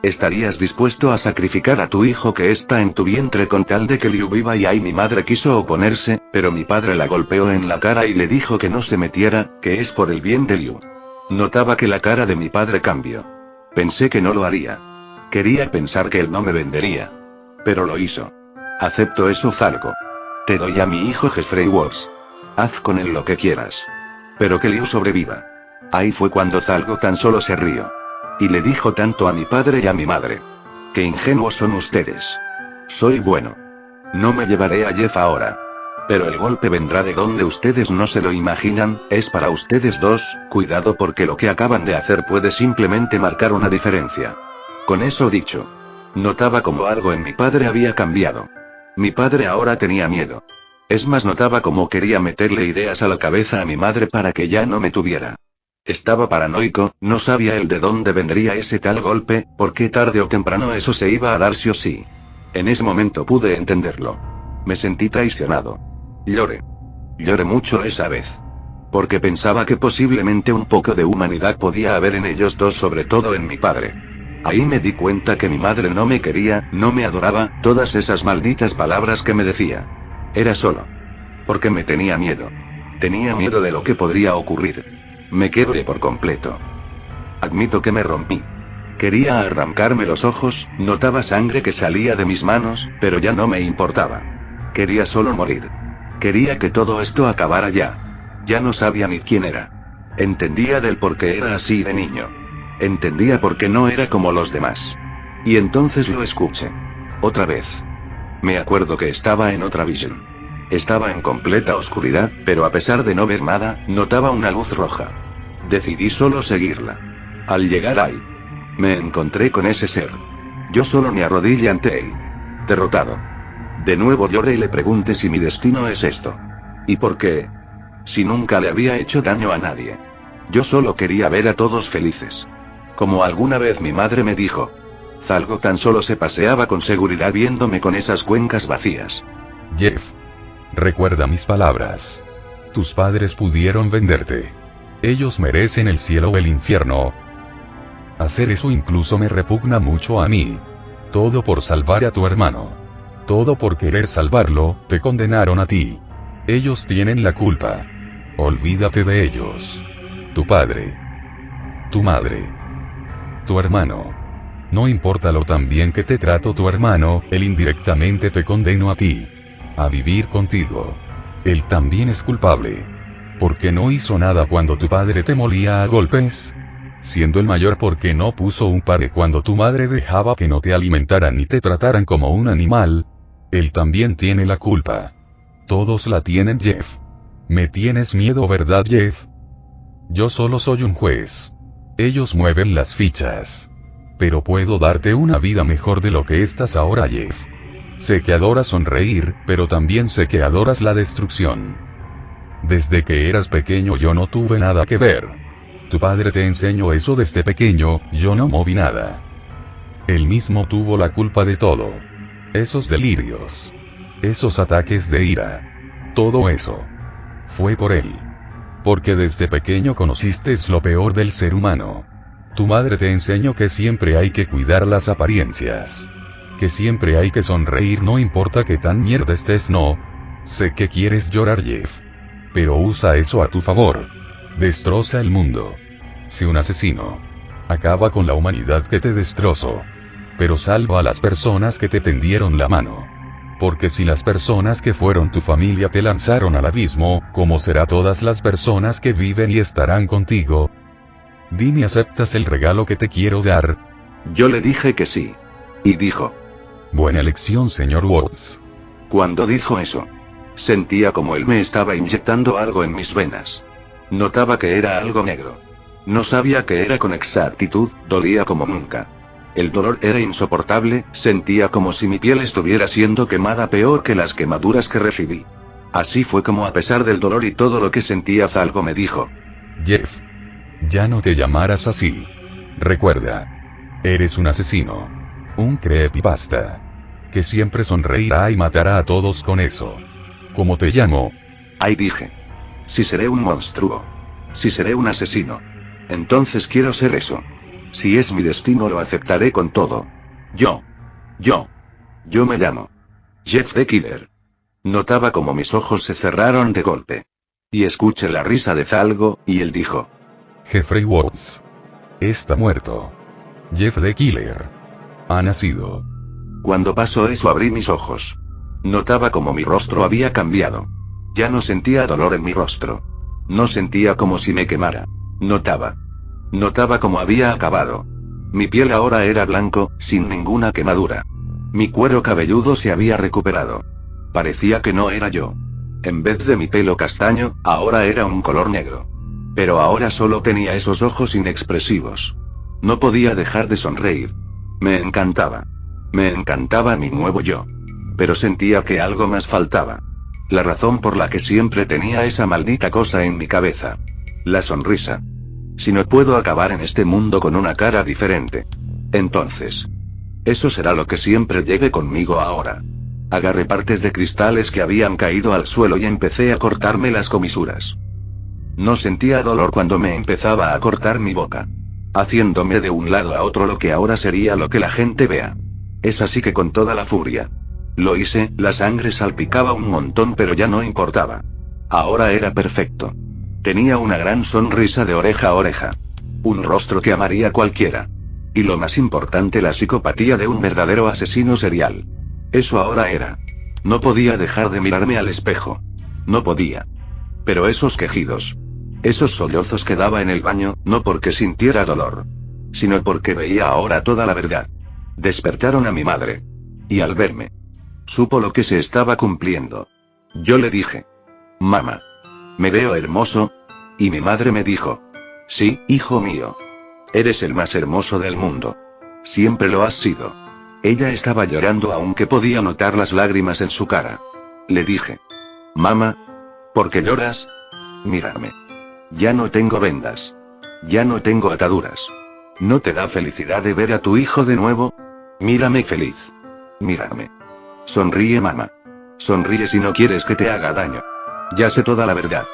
¿Estarías dispuesto a sacrificar a tu hijo que está en tu vientre con tal de que Liu viva? Y ahí mi madre quiso oponerse, pero mi padre la golpeó en la cara y le dijo que no se metiera, que es por el bien de Liu. Notaba que la cara de mi padre cambió. Pensé que no lo haría. Quería pensar que él no me vendería. Pero lo hizo. Acepto eso, Zalgo. Te doy a mi hijo Jeffrey Wars. Haz con él lo que quieras. Pero que Liu sobreviva. Ahí fue cuando Zalgo tan solo se rió. Y le dijo tanto a mi padre y a mi madre. Qué ingenuos son ustedes. Soy bueno. No me llevaré a Jeff ahora. Pero el golpe vendrá de donde ustedes no se lo imaginan, es para ustedes dos, cuidado porque lo que acaban de hacer puede simplemente marcar una diferencia. Con eso dicho, notaba como algo en mi padre había cambiado. Mi padre ahora tenía miedo. Es más, notaba como quería meterle ideas a la cabeza a mi madre para que ya no me tuviera. Estaba paranoico, no sabía él de dónde vendría ese tal golpe, porque tarde o temprano eso se iba a dar sí o sí. En ese momento pude entenderlo. Me sentí traicionado. Lloré. Lloré mucho esa vez. Porque pensaba que posiblemente un poco de humanidad podía haber en ellos dos, sobre todo en mi padre. Ahí me di cuenta que mi madre no me quería, no me adoraba, todas esas malditas palabras que me decía. Era solo. Porque me tenía miedo. Tenía miedo de lo que podría ocurrir. Me quebré por completo. Admito que me rompí. Quería arrancarme los ojos, notaba sangre que salía de mis manos, pero ya no me importaba. Quería solo morir. Quería que todo esto acabara ya. Ya no sabía ni quién era. Entendía del por qué era así de niño. Entendía por qué no era como los demás. Y entonces lo escuché. Otra vez. Me acuerdo que estaba en otra visión. Estaba en completa oscuridad, pero a pesar de no ver nada, notaba una luz roja. Decidí solo seguirla. Al llegar ahí, me encontré con ese ser. Yo solo me arrodillé ante él. Derrotado. De nuevo lloré y le pregunté si mi destino es esto. ¿Y por qué? Si nunca le había hecho daño a nadie. Yo solo quería ver a todos felices. Como alguna vez mi madre me dijo. Zalgo tan solo se paseaba con seguridad viéndome con esas cuencas vacías. Jeff. Recuerda mis palabras. Tus padres pudieron venderte. Ellos merecen el cielo o el infierno. Hacer eso incluso me repugna mucho a mí. Todo por salvar a tu hermano. Todo por querer salvarlo, te condenaron a ti. Ellos tienen la culpa. Olvídate de ellos. Tu padre. Tu madre. Tu hermano. No importa lo tan bien que te trato tu hermano, él indirectamente te condenó a ti. A vivir contigo. Él también es culpable. ¿Por qué no hizo nada cuando tu padre te molía a golpes? Siendo el mayor, ¿por qué no puso un pare cuando tu madre dejaba que no te alimentaran ni te trataran como un animal? Él también tiene la culpa. Todos la tienen, Jeff. Me tienes miedo, ¿verdad, Jeff? Yo solo soy un juez. Ellos mueven las fichas. Pero puedo darte una vida mejor de lo que estás ahora, Jeff. Sé que adoras sonreír, pero también sé que adoras la destrucción. Desde que eras pequeño yo no tuve nada que ver. Tu padre te enseñó eso desde pequeño, yo no moví nada. Él mismo tuvo la culpa de todo. Esos delirios. Esos ataques de ira. Todo eso. Fue por él. Porque desde pequeño conociste lo peor del ser humano. Tu madre te enseñó que siempre hay que cuidar las apariencias. Que siempre hay que sonreír no importa que tan mierda estés, no. Sé que quieres llorar, Jeff. Pero usa eso a tu favor. Destroza el mundo. Sé un asesino. Acaba con la humanidad que te destrozó. Pero salva a las personas que te tendieron la mano. Porque si las personas que fueron tu familia te lanzaron al abismo, ¿cómo será todas las personas que viven y estarán contigo? Dime, ¿aceptas el regalo que te quiero dar? Yo le dije que sí. Y dijo: Buena elección, señor Watts. Cuando dijo eso, sentía como él me estaba inyectando algo en mis venas. Notaba que era algo negro. No sabía qué era con exactitud, dolía como nunca. El dolor era insoportable, sentía como si mi piel estuviera siendo quemada peor que las quemaduras que recibí. Así fue como, a pesar del dolor y todo lo que sentía, algo me dijo: Jeff. Ya no te llamarás así. Recuerda. Eres un asesino. Un creepypasta. Que siempre sonreirá y matará a todos con eso. ¿Cómo te llamo? Ahí dije: si seré un monstruo. Si seré un asesino. Entonces quiero ser eso. Si es mi destino, lo aceptaré con todo. Yo me llamo Jeff the Killer. Notaba como mis ojos se cerraron de golpe. Y escuché la risa de Zalgo, y él dijo: Jeffrey Watts. Está muerto. Jeff the Killer. Ha nacido. Cuando pasó eso abrí mis ojos. Notaba como mi rostro había cambiado. Ya no sentía dolor en mi rostro. No sentía como si me quemara. Notaba como había acabado. Mi piel ahora era blanco, sin ninguna quemadura. Mi cuero cabelludo se había recuperado. Parecía que no era yo. En vez de mi pelo castaño, ahora era un color negro. Pero ahora solo tenía esos ojos inexpresivos. No podía dejar de sonreír. Me encantaba. Me encantaba mi nuevo yo. Pero sentía que algo más faltaba. La razón por la que siempre tenía esa maldita cosa en mi cabeza. La sonrisa. Si no puedo acabar en este mundo con una cara diferente, entonces, eso será lo que siempre lleve conmigo ahora. Agarré partes de cristales que habían caído al suelo y empecé a cortarme las comisuras. No sentía dolor cuando me empezaba a cortar mi boca, haciéndome de un lado a otro lo que ahora sería lo que la gente vea. Es así que con toda la furia lo hice, la sangre salpicaba un montón, pero ya no importaba. Ahora era perfecto. Tenía una gran sonrisa de oreja a oreja. Un rostro que amaría cualquiera. Y lo más importante, la psicopatía de un verdadero asesino serial. Eso ahora era. No podía dejar de mirarme al espejo. No podía. Pero esos quejidos. Esos sollozos que daba en el baño, no porque sintiera dolor. Sino porque veía ahora toda la verdad. Despertaron a mi madre. Y al verme, supo lo que se estaba cumpliendo. Yo le dije: mamá, ¿me veo hermoso? Y mi madre me dijo: sí, hijo mío. Eres el más hermoso del mundo. Siempre lo has sido. Ella estaba llorando, aunque podía notar las lágrimas en su cara. Le dije: mamá, ¿por qué lloras? Mírame. Ya no tengo vendas. Ya no tengo ataduras. ¿No te da felicidad de ver a tu hijo de nuevo? Mírame feliz. Mírame. Sonríe, mamá. Sonríe si no quieres que te haga daño. Ya sé toda la verdad.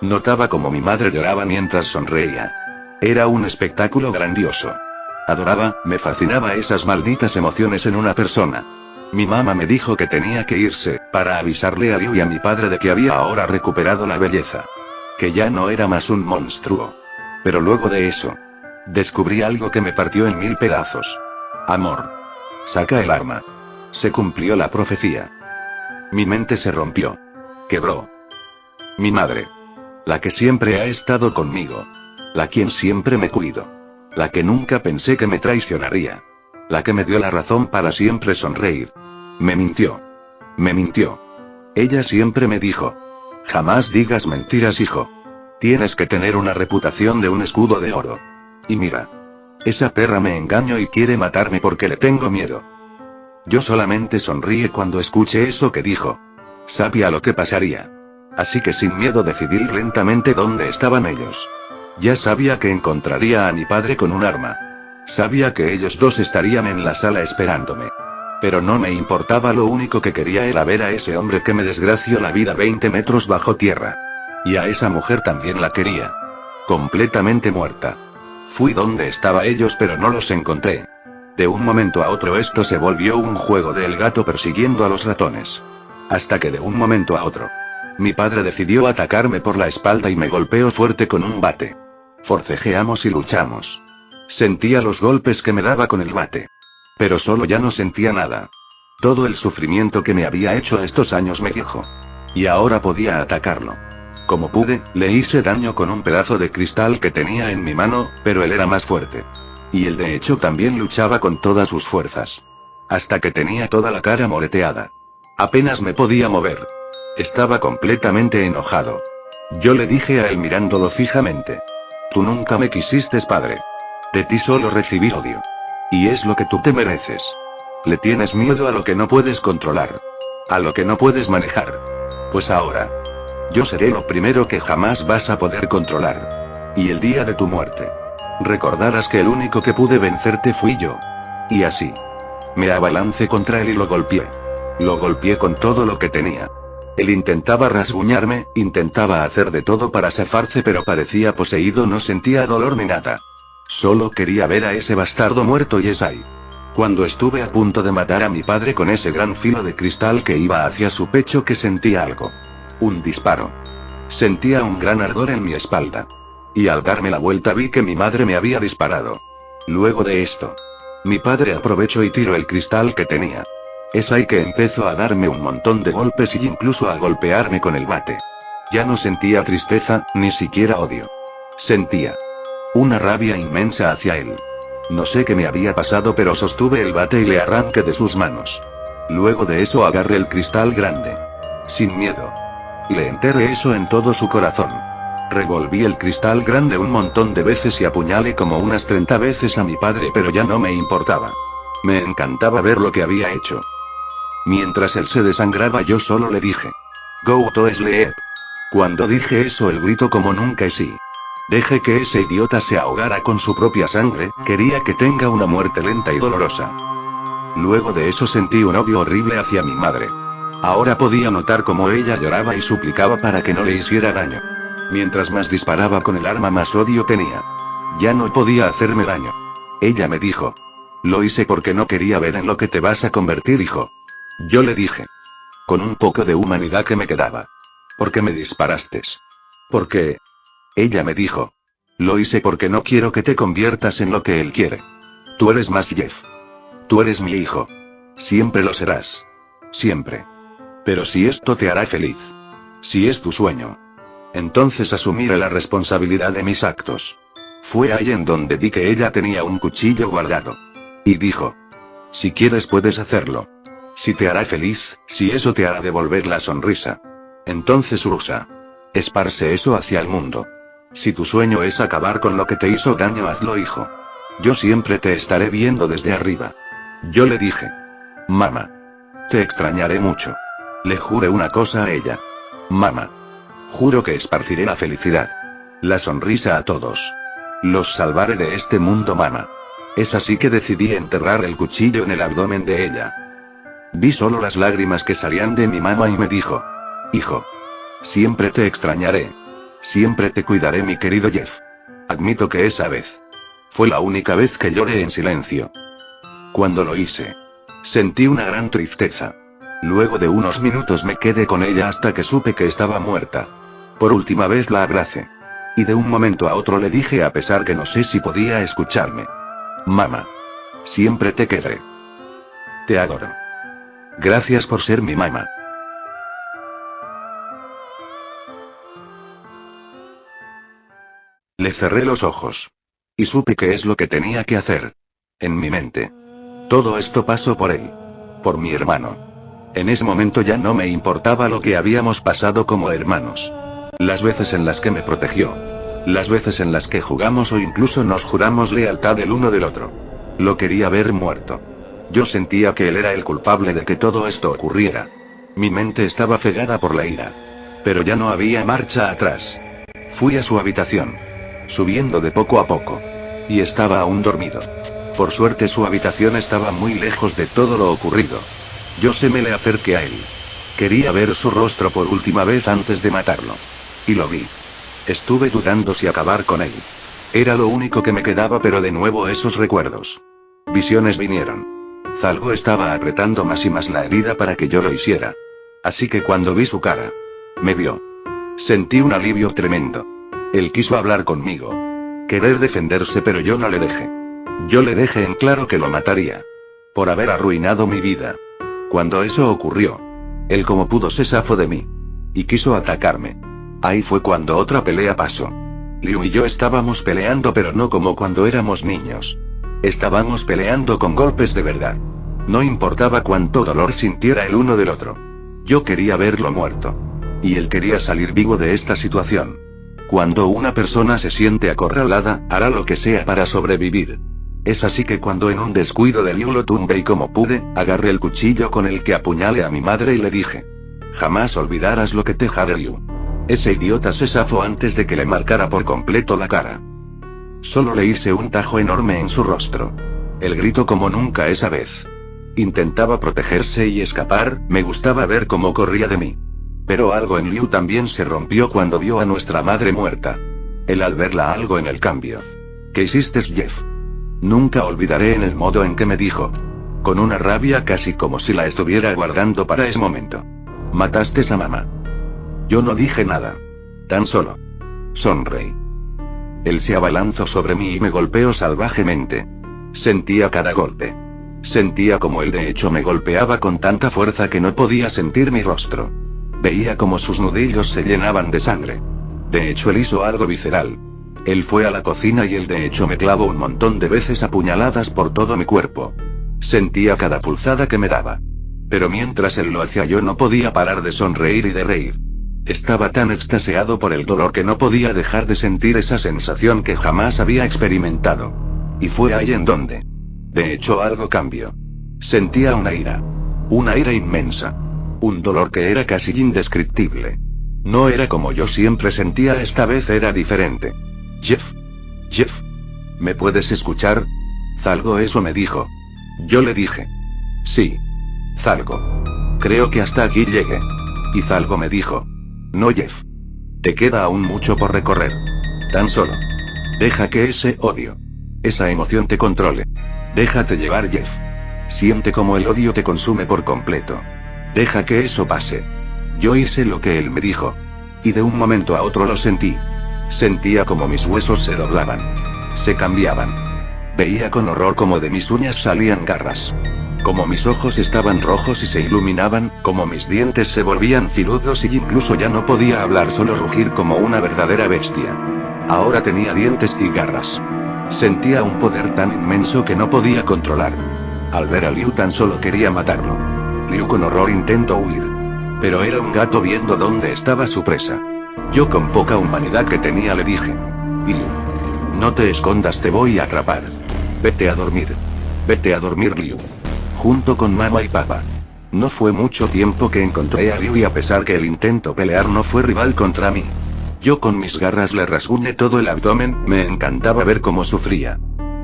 Notaba como mi madre lloraba mientras sonreía. Era un espectáculo grandioso. Adoraba, me fascinaba esas malditas emociones en una persona. Mi mamá me dijo que tenía que irse, para avisarle a Liu y a mi padre de que había ahora recuperado la belleza. Que ya no era más un monstruo. Pero luego de eso, Descubrí algo que me partió en 1000 pedazos. Amor. Saca el arma. Se cumplió la profecía. Mi mente se rompió. Quebró. Mi madre. La que siempre ha estado conmigo. La quien siempre me cuidó. La que nunca pensé que me traicionaría. La que me dio la razón para siempre sonreír. Me mintió. Me mintió. Ella siempre me dijo: jamás digas mentiras, hijo. Tienes que tener una reputación de un escudo de oro. Y mira. Esa perra me engañó y quiere matarme porque le tengo miedo. Yo solamente sonríe cuando escuché eso que dijo. Sabía lo que pasaría. Así que sin miedo decidí ir lentamente donde estaban ellos. Ya sabía que encontraría a mi padre con un arma. Sabía que ellos dos estarían en la sala esperándome. Pero no me importaba, lo único que quería era ver a ese hombre que me desgració la vida 20 metros bajo tierra. Y a esa mujer también la quería. Completamente muerta. Fui donde estaban ellos pero no los encontré. De un momento a otro esto se volvió un juego del gato persiguiendo a los ratones. Hasta que de un momento a otro, mi padre decidió atacarme por la espalda y me golpeó fuerte con un bate. Forcejeamos y luchamos. Sentía los golpes que me daba con el bate. Pero solo ya no sentía nada. Todo el sufrimiento que me había hecho estos años me dijo. Y ahora podía atacarlo. Como pude, le hice daño con un pedazo de cristal que tenía en mi mano, pero él era más fuerte. Y él de hecho también luchaba con todas sus fuerzas. Hasta que tenía toda la cara moreteada. Apenas me podía mover. Estaba completamente enojado. Yo le dije a él mirándolo fijamente: tú nunca me quisiste, padre. De ti solo recibí odio. Y es lo que tú te mereces. Le tienes miedo a lo que no puedes controlar. A lo que no puedes manejar. Pues ahora. Yo seré lo primero que jamás vas a poder controlar. Y el día de tu muerte. Recordarás que el único que pude vencerte fui yo. Y así. Me abalancé contra él y lo golpeé. Lo golpeé con todo lo que tenía. Él intentaba rasguñarme, intentaba hacer de todo para zafarse, pero parecía poseído, no sentía dolor ni nada. Solo quería ver a ese bastardo muerto y es ahí. Cuando estuve a punto de matar a mi padre con ese gran filo de cristal que iba hacia su pecho, que sentía algo. Un disparo. Sentía un gran ardor en mi espalda. Y al darme la vuelta vi que mi madre me había disparado. Luego de esto, mi padre aprovechó y tiró el cristal que tenía. Es ahí que empezó a darme un montón de golpes y incluso a golpearme con el bate. Ya no sentía tristeza, ni siquiera odio. Sentía una rabia inmensa hacia él. No sé qué me había pasado, pero sostuve el bate y le arranqué de sus manos. Luego de eso agarré el cristal grande. Sin miedo. Le enterré eso en todo su corazón. Revolví el cristal grande un montón de veces y apuñalé como unas 30 veces a mi padre, pero ya no me importaba. Me encantaba ver lo que había hecho. Mientras él se desangraba yo solo le dije: Go to sleep. Cuando dije eso él gritó como nunca y sí. Deje que ese idiota se ahogara con su propia sangre, quería que tenga una muerte lenta y dolorosa. Luego de eso sentí un odio horrible hacia mi madre. Ahora podía notar cómo ella lloraba y suplicaba para que no le hiciera daño. Mientras más disparaba con el arma más odio tenía. Ya no podía hacerme daño. Ella me dijo: lo hice porque no quería ver en lo que te vas a convertir, hijo. Yo le dije, con un poco de humanidad que me quedaba: ¿por qué me disparaste? ¿Por qué? Ella me dijo: lo hice porque no quiero que te conviertas en lo que él quiere. Tú eres más Jeff. Tú eres mi hijo. Siempre lo serás. Siempre. Pero si esto te hará feliz. Si es tu sueño. Entonces asumiré la responsabilidad de mis actos. Fue ahí en donde vi que ella tenía un cuchillo guardado. Y dijo: si quieres puedes hacerlo. Si te hará feliz, si eso te hará devolver la sonrisa. Entonces usa. Esparce eso hacia el mundo. Si tu sueño es acabar con lo que te hizo daño, hazlo, hijo. Yo siempre te estaré viendo desde arriba. Yo le dije: mamá. Te extrañaré mucho. Le juré una cosa a ella. Mamá. Juro que esparciré la felicidad. La sonrisa a todos. Los salvaré de este mundo, mamá. Es así que decidí enterrar el cuchillo en el abdomen de ella. Vi solo las lágrimas que salían de mi mamá y me dijo: hijo. Siempre te extrañaré. Siempre te cuidaré, mi querido Jeff. Admito que esa vez fue la única vez que lloré en silencio. Cuando lo hice, sentí una gran tristeza. Luego de unos minutos me quedé con ella hasta que supe que estaba muerta. Por última vez la abracé. Y de un momento a otro le dije a pesar que no sé si podía escucharme. Mamá. Siempre te querré. Te adoro. Gracias por ser mi mamá. Le cerré los ojos. Y supe qué es lo que tenía que hacer. En mi mente. Todo esto pasó por él. Por mi hermano. En ese momento ya no me importaba lo que habíamos pasado como hermanos. Las veces en las que me protegió. Las veces en las que jugamos o incluso nos juramos lealtad el uno del otro. Lo quería ver muerto. Yo sentía que él era el culpable de que todo esto ocurriera. Mi mente estaba cegada por la ira. Pero ya no había marcha atrás. Fui a su habitación. Subiendo de poco a poco. Y estaba aún dormido. Por suerte su habitación estaba muy lejos de todo lo ocurrido. Yo me le acerqué a él. Quería ver su rostro por última vez antes de matarlo. Y lo vi. Estuve dudando si acabar con él. Era lo único que me quedaba, pero de nuevo esos recuerdos. Visiones vinieron. Zalgo estaba apretando más y más la herida para que yo lo hiciera. Así que cuando vi su cara, me vio. Sentí un alivio tremendo. Él quiso hablar conmigo. Querer defenderse, pero yo no le dejé. Yo le dejé en claro que lo mataría. Por haber arruinado mi vida. Cuando eso ocurrió, él como pudo se zafó de mí. Y quiso atacarme. Ahí fue cuando otra pelea pasó. Liu y yo estábamos peleando, pero no como cuando éramos niños. Estábamos peleando con golpes de verdad. No importaba cuánto dolor sintiera el uno del otro. Yo quería verlo muerto. Y él quería salir vivo de esta situación. Cuando una persona se siente acorralada, hará lo que sea para sobrevivir. Es así que cuando en un descuido de Liu lo tumbé y como pude, agarré el cuchillo con el que apuñalé a mi madre y le dije: jamás olvidarás lo que te haré, Liu. Ese idiota se zafó antes de que le marcara por completo la cara. Solo le hice un tajo enorme en su rostro. Él gritó como nunca esa vez. Intentaba protegerse y escapar, me gustaba ver cómo corría de mí. Pero algo en Liu también se rompió cuando vio a nuestra madre muerta. Él al verla algo en el cambio. ¿Qué hiciste, Jeff? Nunca olvidaré en el modo en que me dijo. Con una rabia casi como si la estuviera guardando para ese momento. Mataste a mamá. Yo no dije nada. Tan solo sonreí. Él se abalanzó sobre mí y me golpeó salvajemente. Sentía cada golpe. Sentía como él de hecho me golpeaba con tanta fuerza que no podía sentir mi rostro. Veía como sus nudillos se llenaban de sangre. De hecho él hizo algo visceral. Él fue a la cocina y él de hecho me clavó un montón de veces a puñaladas por todo mi cuerpo. Sentía cada pulsada que me daba. Pero mientras él lo hacía yo no podía parar de sonreír y de reír. Estaba tan extasiado por el dolor que no podía dejar de sentir esa sensación que jamás había experimentado. Y fue ahí en donde, de hecho, algo cambió. Sentía una ira. Una ira inmensa. Un dolor que era casi indescriptible. No era como yo siempre sentía, esta vez era diferente. Jeff. Jeff. ¿Me puedes escuchar? Zalgo, eso me dijo. Yo le dije. Sí. Zalgo. Creo que hasta aquí llegué. Y Zalgo me dijo. No, Jeff. Te queda aún mucho por recorrer. Tan solo. Deja que ese odio, esa emoción te controle. Déjate llevar, Jeff. Siente como el odio te consume por completo. Deja que eso pase. Yo hice lo que él me dijo. Y de un momento a otro lo sentí. Sentía como mis huesos se doblaban. Se cambiaban. Veía con horror como de mis uñas salían garras. Como mis ojos estaban rojos y se iluminaban, como mis dientes se volvían filudos y incluso ya no podía hablar, solo rugir como una verdadera bestia. Ahora tenía dientes y garras. Sentía un poder tan inmenso que no podía controlar. Al ver a Liu tan solo quería matarlo. Liu con horror intentó huir. Pero era un gato viendo dónde estaba su presa. Yo con poca humanidad que tenía le dije. Liu. No te escondas, te voy a atrapar. Vete a dormir. Vete a dormir, Liu. Junto con mamá y papá. No fue mucho tiempo que encontré a Liu y a pesar que el intento pelear no fue rival contra mí. Yo con mis garras le rasguñé todo el abdomen, me encantaba ver cómo sufría.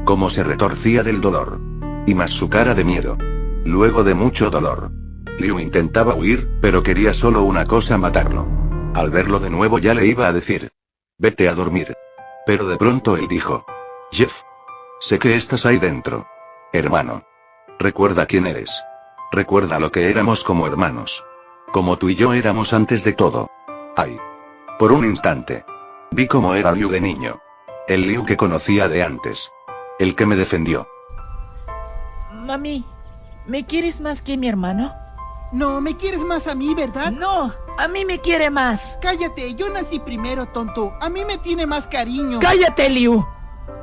Cómo se retorcía del dolor. Y más su cara de miedo. Luego de mucho dolor. Liu intentaba huir, pero quería solo una cosa, matarlo. Al verlo de nuevo ya le iba a decir. Vete a dormir. Pero de pronto él dijo. Jeff. Sé que estás ahí dentro. Hermano. Recuerda quién eres. Recuerda lo que éramos como hermanos. Como tú y yo éramos antes de todo. Ay. Por un instante. Vi cómo era Liu de niño. El Liu que conocía de antes. El que me defendió. Mami, ¿me quieres más que mi hermano? No, me quieres más a mí, ¿verdad? No, a mí me quiere más. Cállate, yo nací primero, tonto. A mí me tiene más cariño. ¡Cállate, Liu!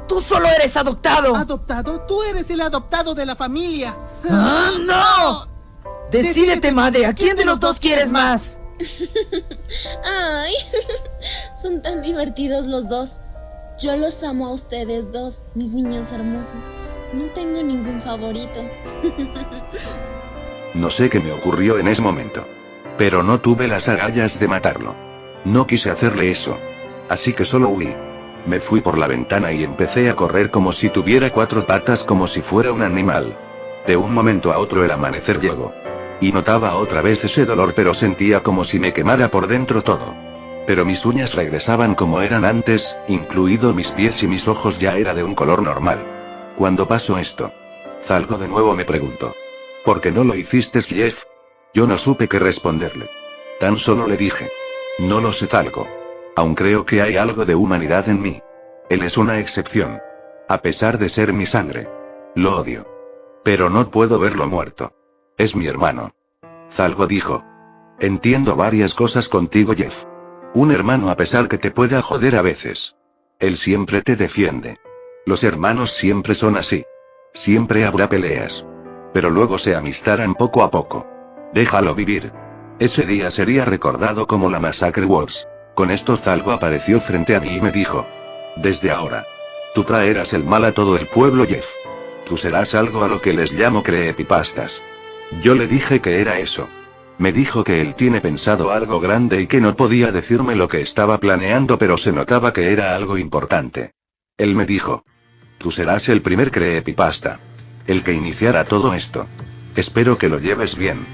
¡Tú solo eres adoptado! ¿Adoptado? Tú eres el adoptado de la familia. ¡Ah, no! Decídete, madre, ¿a quién de los dos quieres más? Ay, son tan divertidos los dos. Yo los amo a ustedes dos, mis niños hermosos. No tengo ningún favorito. No sé qué me ocurrió en ese momento. Pero no tuve las agallas de matarlo. No quise hacerle eso. Así que solo huí. Me fui por la ventana y empecé a correr como si tuviera 4 patas, como si fuera un animal. De un momento a otro el amanecer llegó. Y notaba otra vez ese dolor, pero sentía como si me quemara por dentro todo. Pero mis uñas regresaban como eran antes, incluido mis pies, y mis ojos ya era de un color normal. Cuando pasó esto, Zalgo de nuevo me preguntó: ¿por qué no lo hiciste, Jeff? Yo no supe qué responderle. Tan solo le dije: no lo sé, Zalgo. Aún creo que hay algo de humanidad en mí. Él es una excepción. A pesar de ser mi sangre. Lo odio. Pero no puedo verlo muerto. Es mi hermano. Zalgo dijo: entiendo varias cosas contigo, Jeff. Un hermano, a pesar que te pueda joder a veces, él siempre te defiende. Los hermanos siempre son así. Siempre habrá peleas. Pero luego se amistarán poco a poco. Déjalo vivir. Ese día sería recordado como la Massacre Wars. Con esto Zalgo apareció frente a mí y me dijo: desde ahora, tú traerás el mal a todo el pueblo, Jeff. Tú serás algo a lo que les llamo creepypastas. Yo le dije que era eso. Me dijo que él tiene pensado algo grande y que no podía decirme lo que estaba planeando, pero se notaba que era algo importante. Él me dijo: tú serás el primer creepypasta. El que iniciará todo esto. Espero que lo lleves bien.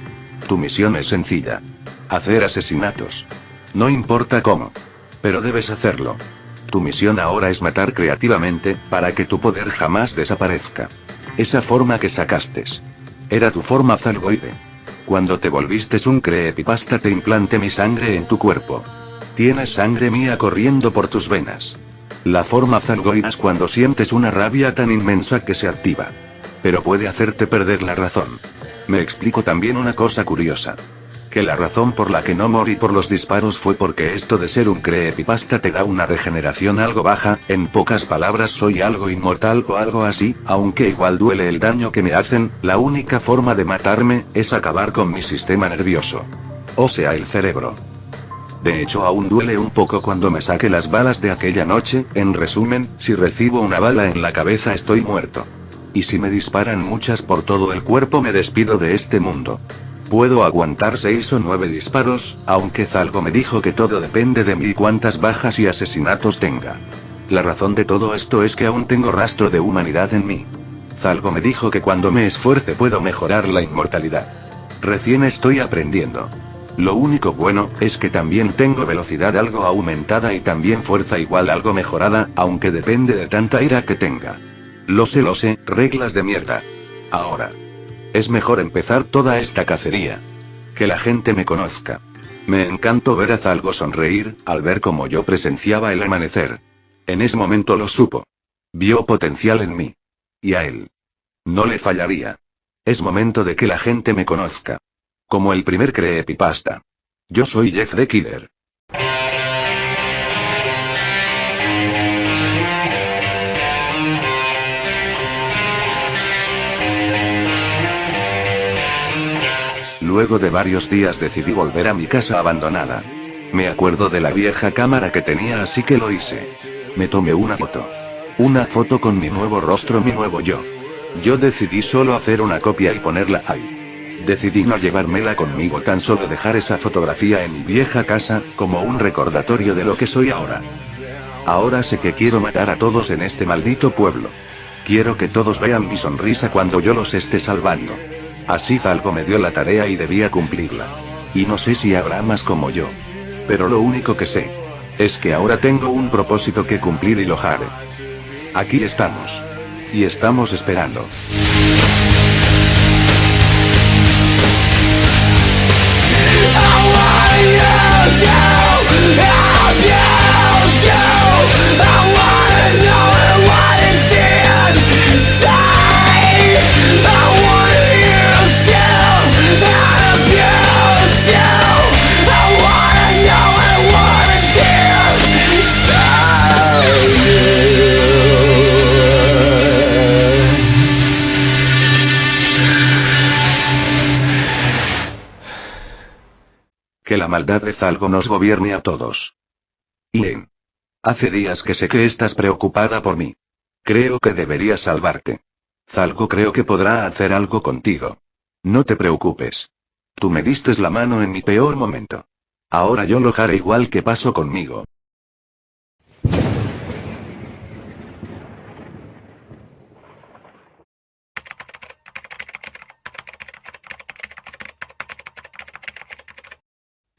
Tu misión es sencilla. Hacer asesinatos. No importa cómo. Pero debes hacerlo. Tu misión ahora es matar creativamente, para que tu poder jamás desaparezca. Esa forma que sacaste era tu forma zalgoide. Cuando te volviste un creepypasta te implanté mi sangre en tu cuerpo. Tienes sangre mía corriendo por tus venas. La forma zalgoide es cuando sientes una rabia tan inmensa que se activa. Pero puede hacerte perder la razón. Me explico también una cosa curiosa. Que la razón por la que no morí por los disparos fue porque esto de ser un creepypasta te da una regeneración algo baja, en pocas palabras soy algo inmortal o algo así, aunque igual duele el daño que me hacen, la única forma de matarme, es acabar con mi sistema nervioso. O sea, el cerebro. De hecho aún duele un poco cuando me saque las balas de aquella noche. En resumen, si recibo una bala en la cabeza estoy muerto. Y si me disparan muchas por todo el cuerpo me despido de este mundo. Puedo aguantar 6 o 9 disparos, aunque Zalgo me dijo que todo depende de mí y cuántas bajas y asesinatos tenga. La razón de todo esto es que aún tengo rastro de humanidad en mí. Zalgo me dijo que cuando me esfuerce puedo mejorar la inmortalidad. Recién estoy aprendiendo. Lo único bueno, es que también tengo velocidad algo aumentada y también fuerza igual algo mejorada, aunque depende de tanta ira que tenga. Lo sé, reglas de mierda. Ahora. Es mejor empezar toda esta cacería. Que la gente me conozca. Me encantó ver a Zalgo sonreír, al ver cómo yo presenciaba el amanecer. En ese momento lo supo. Vio potencial en mí. Y a él. No le fallaría. Es momento de que la gente me conozca. Como el primer creepypasta. Yo soy Jeff the Killer. Luego de varios días decidí volver a mi casa abandonada. Me acuerdo de la vieja cámara que tenía, así que lo hice. Me tomé una foto. Una foto con mi nuevo rostro, mi nuevo yo. Yo decidí solo hacer una copia y ponerla ahí. Decidí no llevármela conmigo, tan solo dejar esa fotografía en mi vieja casa, como un recordatorio de lo que soy ahora. Ahora sé que quiero matar a todos en este maldito pueblo. Quiero que todos vean mi sonrisa cuando yo los esté salvando. Así Zalgo me dio la tarea y debía cumplirla. Y no sé si habrá más como yo. Pero lo único que sé es que ahora tengo un propósito que cumplir y lo haré. Aquí estamos. Y estamos esperando. I wanna use you, abuse you. maldad de Zalgo nos gobierne a todos. Ian. Hace días que sé que estás preocupada por mí. Creo que deberías salvarte. Zalgo creo que podrá hacer algo contigo. No te preocupes. Tú me diste la mano en mi peor momento. Ahora yo lo haré igual que pasó conmigo.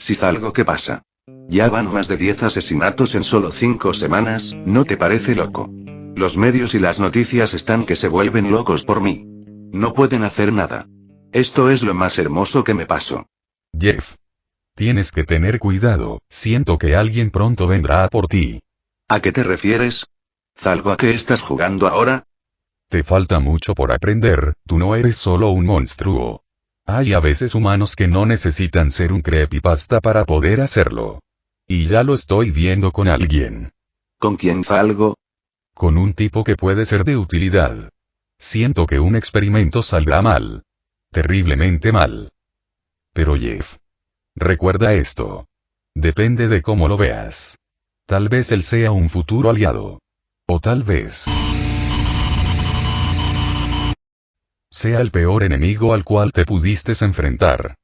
Si Zalgo, ¿qué pasa? Ya van más de 10 asesinatos en solo 5 semanas, ¿no te parece loco? Los medios y las noticias están que se vuelven locos por mí. No pueden hacer nada. Esto es lo más hermoso que me pasó. Jeff. Tienes que tener cuidado, siento que alguien pronto vendrá a por ti. ¿A qué te refieres? ¿Zalgo, a qué estás jugando ahora? Te falta mucho por aprender, tú no eres solo un monstruo. Hay a veces humanos que no necesitan ser un creepypasta para poder hacerlo. Y ya lo estoy viendo con alguien. ¿Con quién, Zalgo? Con un tipo que puede ser de utilidad. Siento que un experimento saldrá mal. Terriblemente mal. Pero Jeff. Recuerda esto. Depende de cómo lo veas. Tal vez él sea un futuro aliado. O tal vez sea el peor enemigo al cual te pudiste enfrentar.